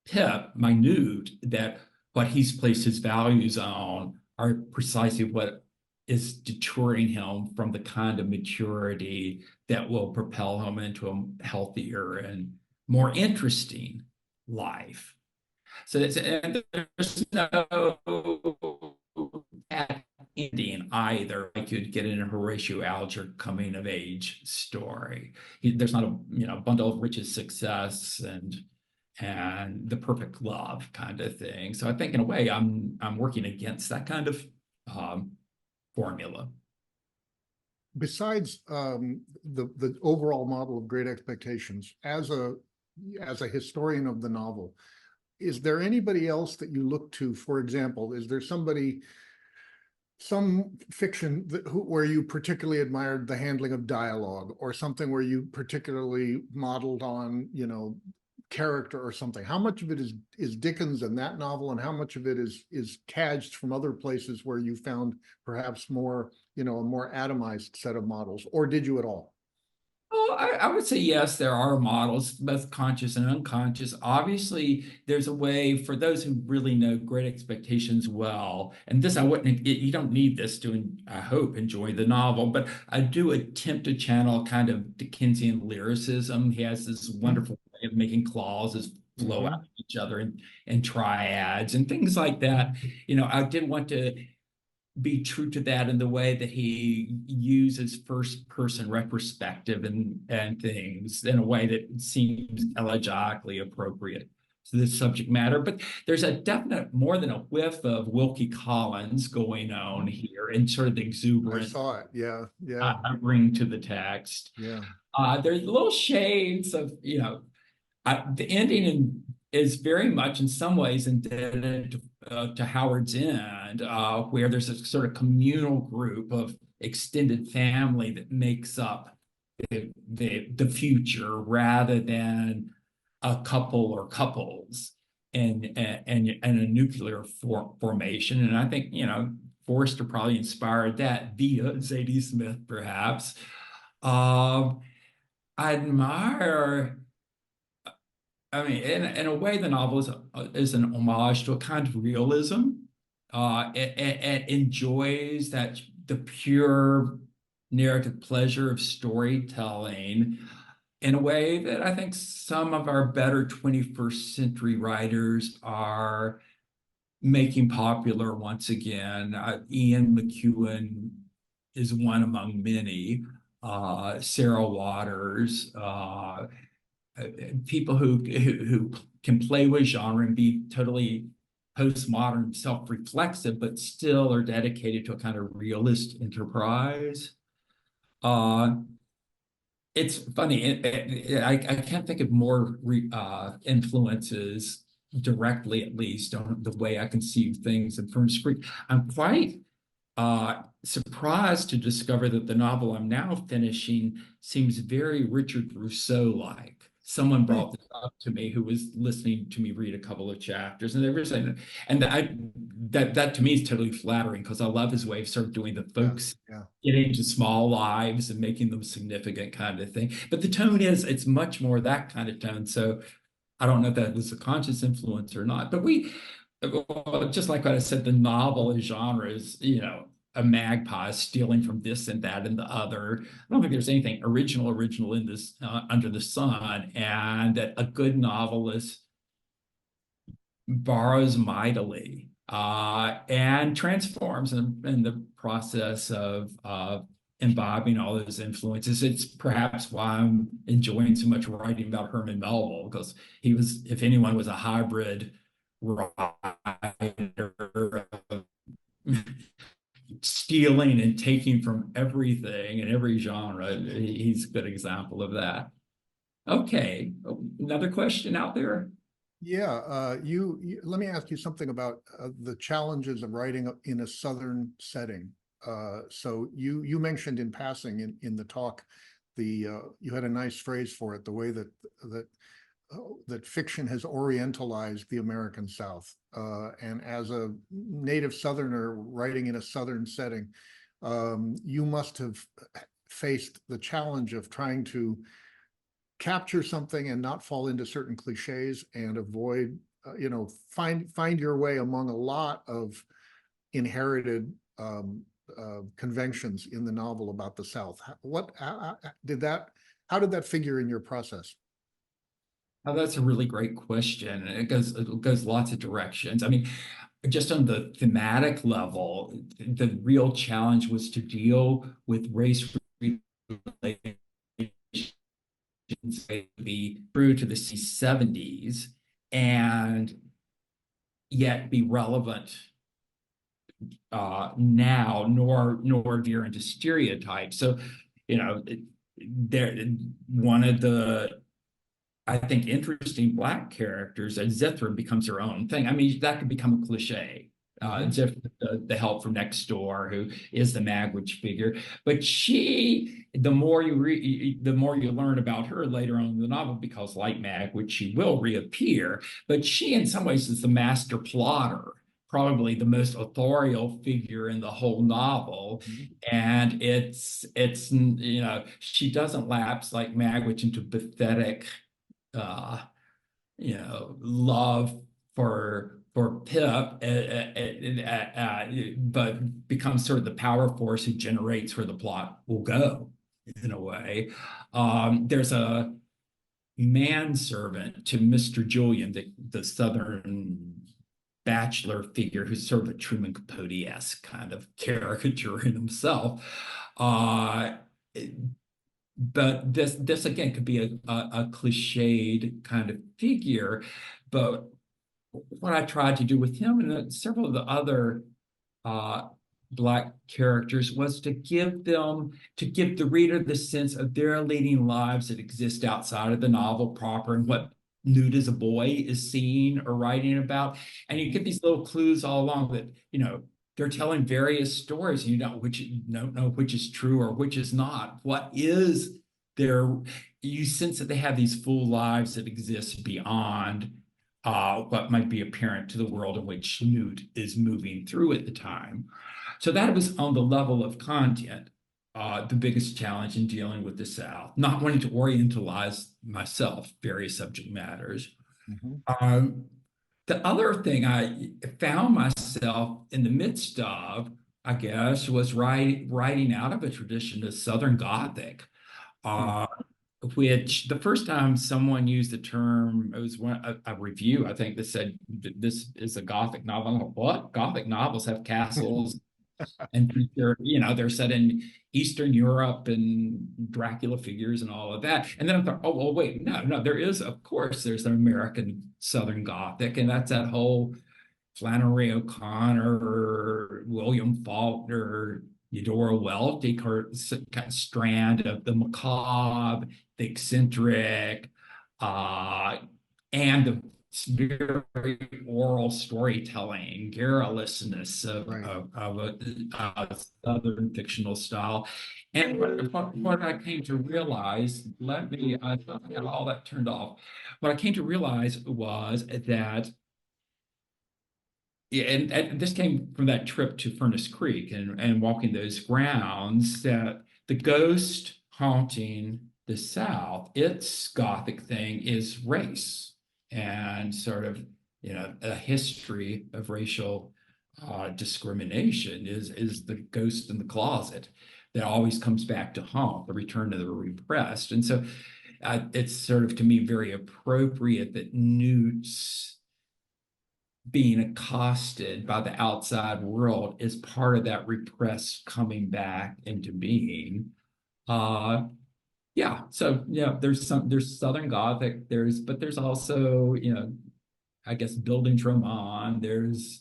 Speaker 2: Pip, minute, that what he's placed his values on are precisely what is deterring him from the kind of maturity that will propel him into a healthier and more interesting life. So there's no bad ending either. I could get in a Horatio Alger coming of age story. There's not a bundle of riches, success, and the perfect love kind of thing. So I think in a way I'm working against that kind of formula.
Speaker 1: Besides the overall model of Great Expectations, as a historian of the novel, is there anybody else that you look to? For example, is there some fiction where you particularly admired the handling of dialogue, or something where you particularly modeled on, character or something? How much of it is Dickens and that novel, and how much of it is cadged from other places where you found perhaps more, a more atomized set of models, or did you at all?
Speaker 2: Oh, I would say yes, there are models, both conscious and unconscious. Obviously, there's a way for those who really know Great Expectations well, and this I wouldn't, you don't need this to, I hope, enjoy the novel, but I do attempt to channel kind of Dickensian lyricism. He has this wonderful way of making clauses flow out of each other and triads and things like that. I did want to be true to that in the way that he uses first person retrospective and things in a way that seems elegically appropriate to the subject matter. But there's a definite, more than a whiff of Wilkie Collins going on here, and sort of the exuberant
Speaker 1: I saw it. Yeah.
Speaker 2: I bring to the text.
Speaker 1: Yeah.
Speaker 2: There's little shades of, the ending is very much in some ways indebted to Howard's End, where there's a sort of communal group of extended family that makes up the future, rather than a couple or couples and a nuclear formation. And I think, Forster probably inspired that via Zadie Smith, perhaps. I admire, I mean, in a way, the novel is an homage to a kind of realism. It enjoys the pure narrative pleasure of storytelling in a way that I think some of our better 21st century writers are making popular once again. Ian McEwan is one among many. Sarah Waters, people who can play with genre and be totally postmodern, self-reflexive, but still are dedicated to a kind of realist enterprise. It's funny. I can't think of more influences directly, at least, on the way I conceive things in Fern's Creek. I'm quite surprised to discover that the novel I'm now finishing seems very Richard Rousseau-like. Someone brought this up to me who was listening to me read a couple of chapters, and they were saying, and that to me is totally flattering, because I love his way of sort of doing the folks getting into small lives and making them significant kind of thing. But the tone it's much more that kind of tone. So I don't know if that was a conscious influence or not, but just like what I said, the novel as genre is, a magpie stealing from this and that and the other. I don't think there's anything original in this under the sun, and that a good novelist borrows mightily and transforms in the process of imbibing all those influences. It's perhaps why I'm enjoying so much writing about Herman Melville, because he was, if anyone was a hybrid writer, stealing and taking from everything and every genre. He's a good example of that. Okay, another question out there?
Speaker 1: Yeah, let me ask you something about the challenges of writing in a Southern setting. So you mentioned in passing in the talk, you had a nice phrase for it, the way that fiction has orientalized the American South. And as a native Southerner writing in a Southern setting, you must have faced the challenge of trying to capture something and not fall into certain cliches and avoid, find your way among a lot of inherited conventions in the novel about the South. How did that figure in your process?
Speaker 2: Oh, that's a really great question. And it goes lots of directions. I mean, just on the thematic level, the real challenge was to deal with race relations be through to the 70s and yet be relevant now, nor veer into stereotypes. So, there one of the, I think, interesting Black characters, and Zithra becomes her own thing. I mean, that could become a cliche. The help from next door, who is the Magwitch figure, but she, the more you learn about her later on in the novel, because like Magwitch, she will reappear. But she, in some ways, is the master plotter, probably the most authorial figure in the whole novel. And it's she doesn't lapse like Magwitch into pathetic uh, love for Pip, but becomes sort of the power force who generates where the plot will go, in a way. There's a manservant to Mr. Julian, the Southern bachelor figure, who's sort of a Truman Capote-esque kind of caricature in himself. Uh, but this again could be a cliched kind of figure, but what I tried to do with him and several of the other uh, Black characters was to give the reader the sense of their leading lives that exist outside of the novel proper, and what Nude as a Boy is seeing or writing about. And you get these little clues all along that, they're telling various stories, and you don't know which is true or which is not. What is their, you sense that they have these full lives that exist beyond what might be apparent to the world in which Newt is moving through at the time. So that was on the level of content, the biggest challenge in dealing with the South, not wanting to orientalize myself, various subject matters. Um, the other thing I found myself in the midst of, I guess, was writing out of a tradition of Southern Gothic. Uh, which the first time someone used the term, it was a review, I think, that said this is a Gothic novel. Like, what? Gothic novels have castles, and they're set in Eastern Europe and Dracula figures and all of that. And then I thought, oh, well, wait, no, there is, of course, there's an American Southern Gothic, and that's that whole Flannery O'Connor, William Faulkner, Eudora Welty kind of strand of the macabre, the eccentric, and the very oral storytelling, garrulousness of,
Speaker 1: Right.
Speaker 2: of a Southern fictional style. And what I came to realize, I thought I got all that turned off. What I came to realize was that, yeah, and this came from that trip to Furnace Creek and walking those grounds, that the ghost haunting the South, its Gothic thing is race and sort of, a history of racial discrimination is the ghost in the closet that always comes back to haunt, the return to the repressed. And so it's sort of, to me, very appropriate that Newt's being accosted by the outside world is part of that repressed coming back into being. Yeah, so yeah, there's Southern Gothic, but there's also, I guess Bildungsroman.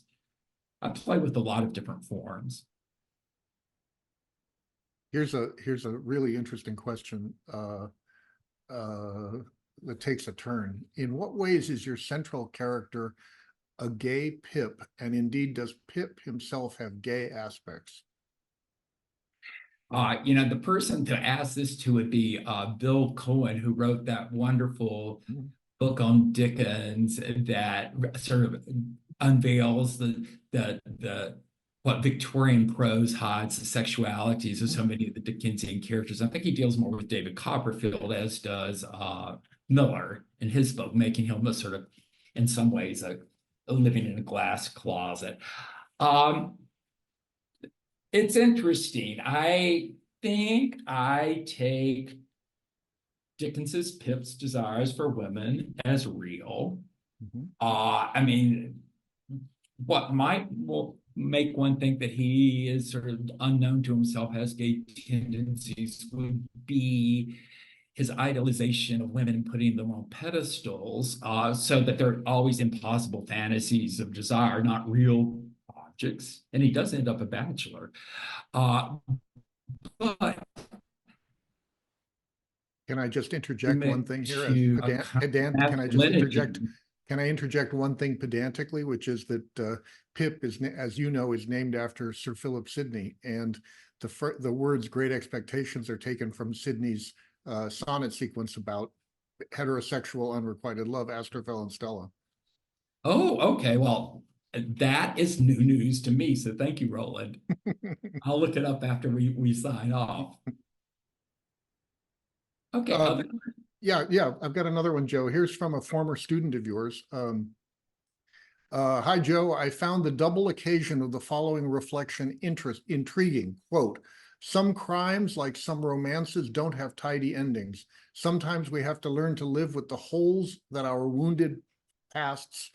Speaker 2: I play with a lot of different forms.
Speaker 1: Here's a really interesting question that takes a turn. In what ways is your central character a gay Pip, and indeed does Pip himself have gay aspects?
Speaker 2: The person to ask this to would be Bill Cohen, who wrote that wonderful book on Dickens that sort of unveils the what Victorian prose hides the sexualities of so many of the Dickensian characters. I think he deals more with David Copperfield, as does Miller in his book, making him a sort of, in some ways, a living in a glass closet. It's interesting. I think I take Dickens's Pip's desires for women as real. I mean, what will make one think that he is sort of unknown to himself, has gay tendencies, would be his idealization of women, putting them on pedestals, so that they're always impossible fantasies of desire, not real objects. And he does end up a bachelor. But
Speaker 1: Can I just interject one thing here as
Speaker 2: to
Speaker 1: pedant? Can I interject one thing pedantically, which is that Pip is, as you know, is named after Sir Philip Sidney, and the words "great expectations" are taken from Sidney's sonnet sequence about heterosexual unrequited love, Astrophel and Stella.
Speaker 2: Oh, okay. Well, that is new news to me. So thank you, Roland. I'll look it up after we sign off. Okay.
Speaker 1: Yeah. I've got another one, Joe. Here's from a former student of yours. Hi, Joe. I found the double occasion of the following reflection intriguing. Quote, some crimes, like some romances, don't have tidy endings. Sometimes we have to learn to live with the holes that our wounded pasts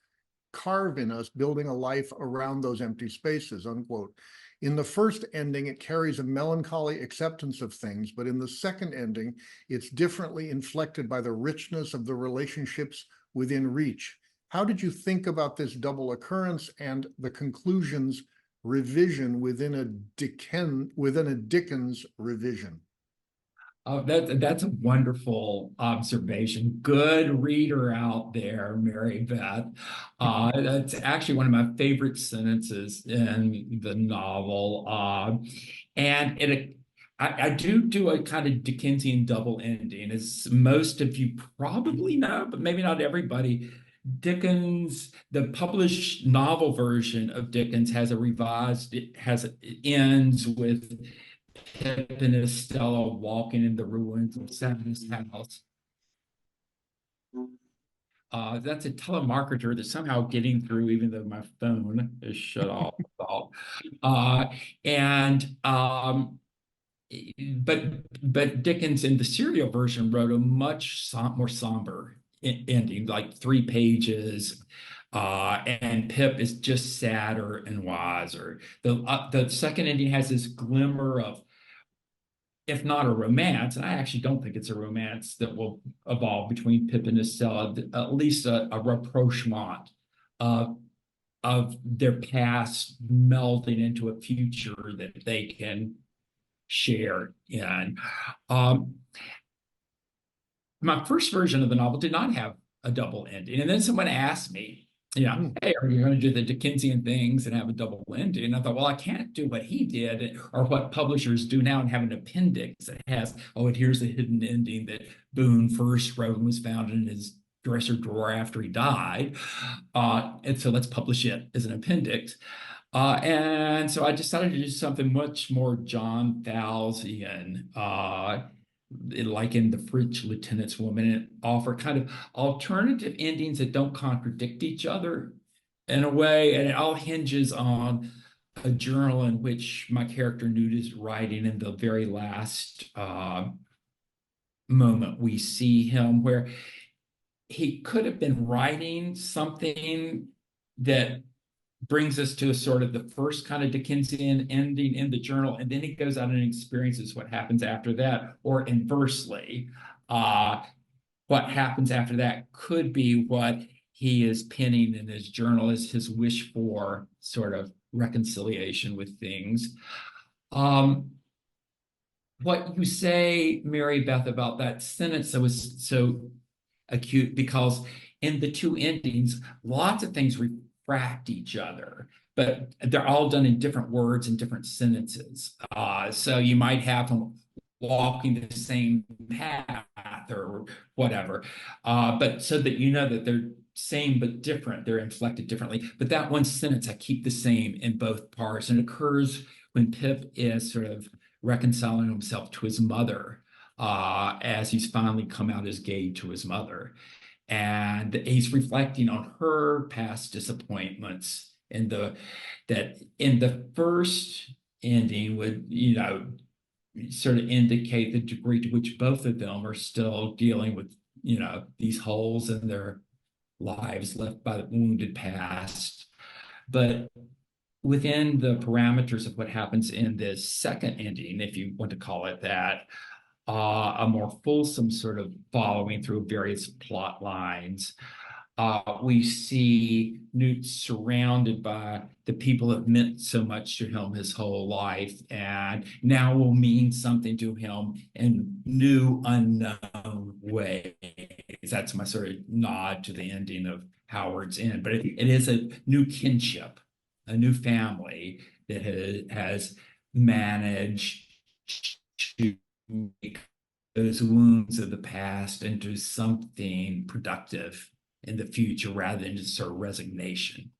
Speaker 1: carve in us, building a life around those empty spaces, unquote. In the first ending, it carries a melancholy acceptance of things, but in the second ending, it's differently inflected by the richness of the relationships within reach. How did you think about this double occurrence and the conclusion's revision within a Dickens revision?
Speaker 2: Oh, that's a wonderful observation. Good reader out there, Mary Beth. That's actually one of my favorite sentences in the novel. I do a kind of Dickensian double ending, as most of you probably know, but maybe not everybody. Dickens, the published novel version of Dickens it ends with Pip and Estella walking in the ruins of Santa's house. That's a telemarketer that's somehow getting through, even though my phone is shut off. And but Dickens in the serial version wrote a much more somber ending, like 3 pages. And Pip is just sadder and wiser. The second ending has this glimmer of, if not a romance, and I actually don't think it's a romance that will evolve between Pip and Estella, at least a rapprochement of their past melding into a future that they can share in. My first version of the novel did not have a double ending. And then someone asked me, hey, are you going to do the Dickensian things and have a double ending? And I thought, well, I can't do what he did or what publishers do now and have an appendix that has, and here's the hidden ending that Boone first wrote and was found in his dresser drawer after he died. And so let's publish it as an appendix. And so I decided to do something much more John Fowlesian, like in The French Lieutenant's Woman, and offer kind of alternative endings that don't contradict each other in a way. And it all hinges on a journal in which my character Newt is writing in the very last moment we see him, where he could have been writing something that brings us to a sort of the first kind of Dickensian ending in the journal, and then he goes out and experiences what happens after that, or inversely, what happens after that could be what he is penning in his journal as his wish for sort of reconciliation with things. What you say, Mary Beth, about that sentence that was so acute, because in the two endings, lots of things refract each other, but they're all done in different words and different sentences. So you might have them walking the same path or whatever, but so that you know that they're same but different, they're inflected differently. But that one sentence I keep the same in both parts, and occurs when Pip is sort of reconciling himself to his mother, as he's finally come out as gay to his mother. And he's reflecting on her past disappointments, and that in the first ending would, you know, sort of indicate the degree to which both of them are still dealing with, you know, these holes in their lives left by the wounded past. But within the parameters of what happens in this second ending, if you want to call it that, a more fulsome sort of following through various plot lines, we see Newt surrounded by the people that meant so much to him his whole life, and now will mean something to him in new, unknown ways. That's my sort of nod to the ending of Howard's End. But it is a new kinship, a new family that has managed to make those wounds of the past into something productive in the future, rather than just sort of resignation.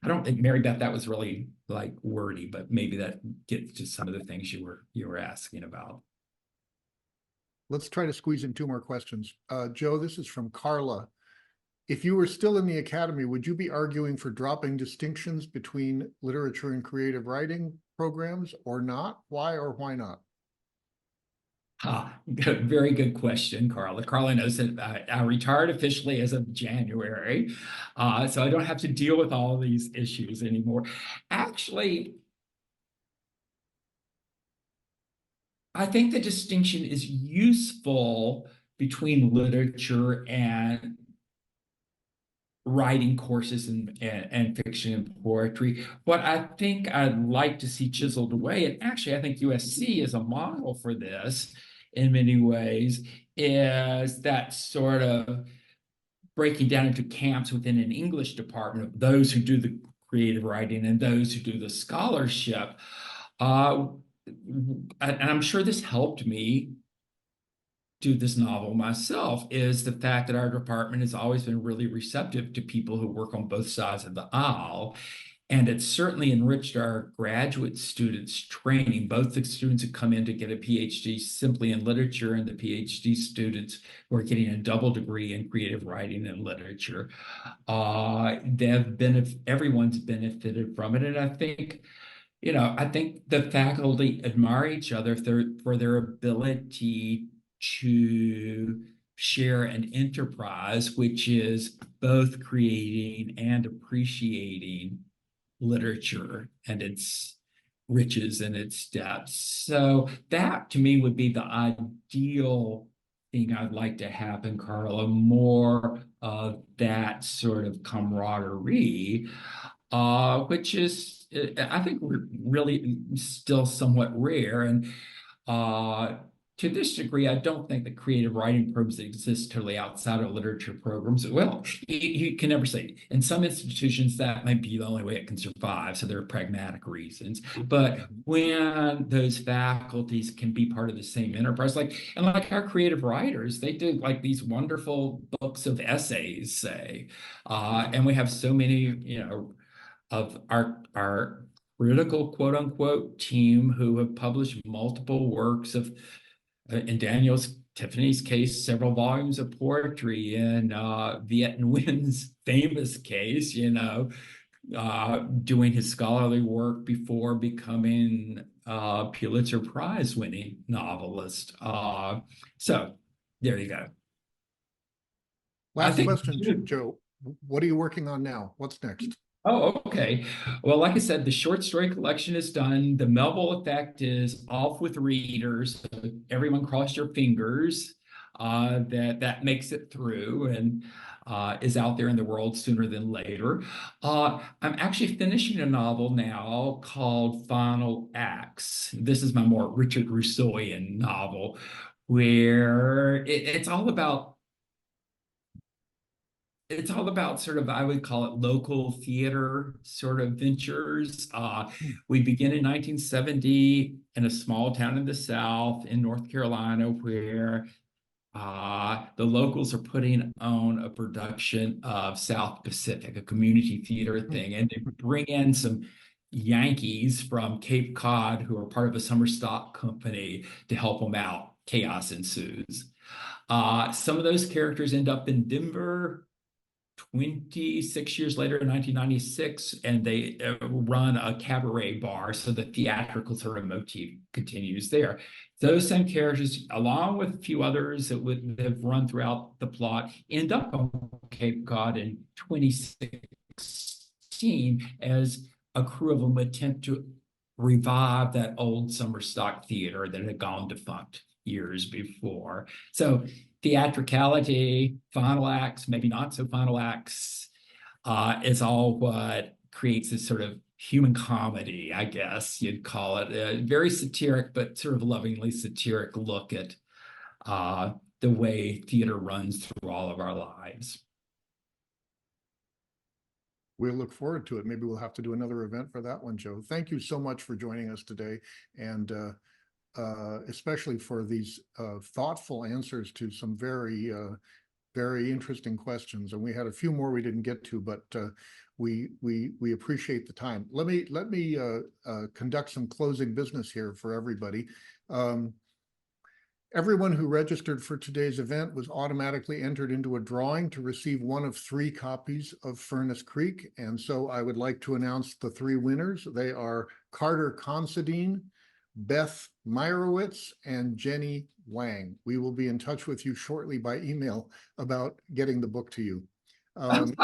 Speaker 2: I don't think, Mary Beth, that was really like wordy, but maybe that gets to some of the things you were asking about.
Speaker 1: Let's try to squeeze in two more questions. Joe, this is from Carla. If you were still in the academy, would you be arguing for dropping distinctions between literature and writing programs or not? Why or why not?
Speaker 2: Very good question, Carla. Carla knows that I retired officially as of January, so I don't have to deal with all of these issues anymore. Actually, I think the distinction is useful between literature and writing courses and fiction and poetry. What I think I'd like to see chiseled away, and actually I think USC is a model for this in many ways, is that sort of breaking down into camps within an English department of those who do the creative writing and those who do the scholarship. And I'm sure this helped me do this novel myself, is the fact that our department has always been really receptive to people who work on both sides of the aisle. And it's certainly enriched our graduate students' training, both the students who come in to get a PhD simply in literature and the PhD students who are getting a double degree in creative writing and literature. Everyone's benefited from it. And I think, you know, I think the faculty admire each other for their ability to share an enterprise, which is both creating and appreciating literature and its riches and its depths. So that to me would be the ideal thing I'd like to happen, Carla, more of that sort of camaraderie, which is, I think, we're really still somewhat rare. And to this degree, I don't think that creative writing programs exist totally outside of literature programs. Well, you can never say. In some institutions, that might be the only way it can survive. So there are pragmatic reasons. But when those faculties can be part of the same enterprise, like our creative writers, they do like these wonderful books of essays, say, and we have so many, you know, of our critical quote unquote team who have published multiple works of, in Tiffany's case, several volumes of poetry. In Viet Nguyen's famous case, you know, doing his scholarly work before becoming a Pulitzer Prize winning novelist. So there you go.
Speaker 1: Last question, Joe. What are you working on now? What's next?
Speaker 2: Oh, okay. Well, like I said, the short story collection is done. The Melville Effect is off with readers. So everyone cross your fingers that makes it through and is out there in the world sooner than later. I'm actually finishing a novel now called Final Acts. This is my more Richard Rousseauian novel, where it's all about sort of, I would call it local theater sort of ventures. We begin in 1970 in a small town in the South in North Carolina where the locals are putting on a production of South Pacific, a community theater thing, and they bring in some Yankees from Cape Cod who are part of a summer stock company to help them out. Chaos ensues. Some of those characters end up in Denver 26 years later in 1996, and they run a cabaret bar. So the theatrical sort of motif continues there. Those same characters, along with a few others that would have run throughout the plot, end up on Cape Cod in 2016 as a crew of them attempt to revive that old summer stock theater that had gone defunct years before. So theatricality, final acts, maybe not so final acts, is all what creates this sort of human comedy, I guess you'd call it. A very satiric, but sort of lovingly satiric look at the way theater runs through all of our lives.
Speaker 1: We'll look forward to it. Maybe we'll have to do another event for that one, Joe. Thank you so much for joining us today, and especially for these thoughtful answers to some very, very interesting questions. And we had a few more we didn't get to, but we appreciate the time. Let me conduct some closing business here for everybody. Everyone who registered for today's event was automatically entered into a drawing to receive one of 3 copies of Furnace Creek. And so I would like to announce the 3 winners. They are Carter Considine, Beth Meyerowitz, and Jenny Wang. We will be in touch with you shortly by email about getting the book to you. And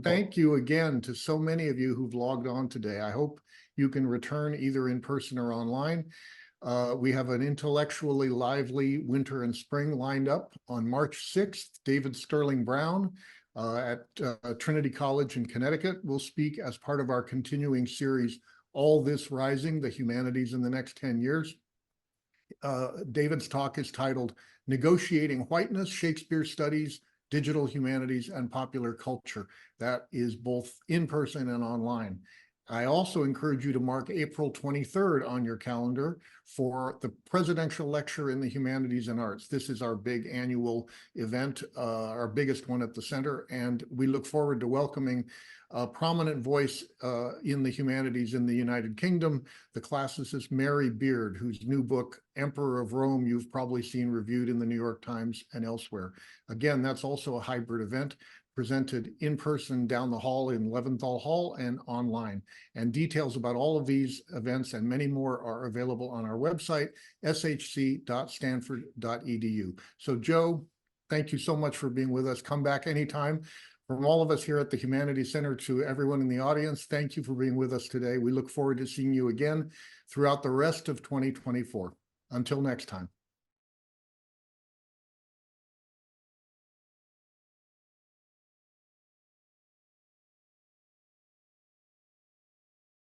Speaker 1: thank you again to so many of you who've logged on today. I hope you can return either in person or online. We have an intellectually lively winter and spring lined up. On March 6th, David Sterling Brown at Trinity College in Connecticut will speak as part of our continuing series, All This Rising, the Humanities in the Next 10 Years. David's talk is titled Negotiating Whiteness, Shakespeare Studies, Digital Humanities, and Popular Culture. That is both in person and online. I also encourage you to mark April 23rd on your calendar for the Presidential Lecture in the Humanities and Arts. This is our big annual event, our biggest one at the center, and we look forward to welcoming a prominent voice in the humanities in the United Kingdom, the classicist Mary Beard, whose new book, Emperor of Rome, you've probably seen reviewed in the New York Times and elsewhere. Again, that's also a hybrid event, presented in person down the hall in Leventhal Hall and online. And details about all of these events and many more are available on our website, shc.stanford.edu. So Joe, thank you so much for being with us. Come back anytime. From all of us here at the Humanities Center to everyone in the audience, thank you for being with us today. We look forward to seeing you again throughout the rest of 2024. Until next time.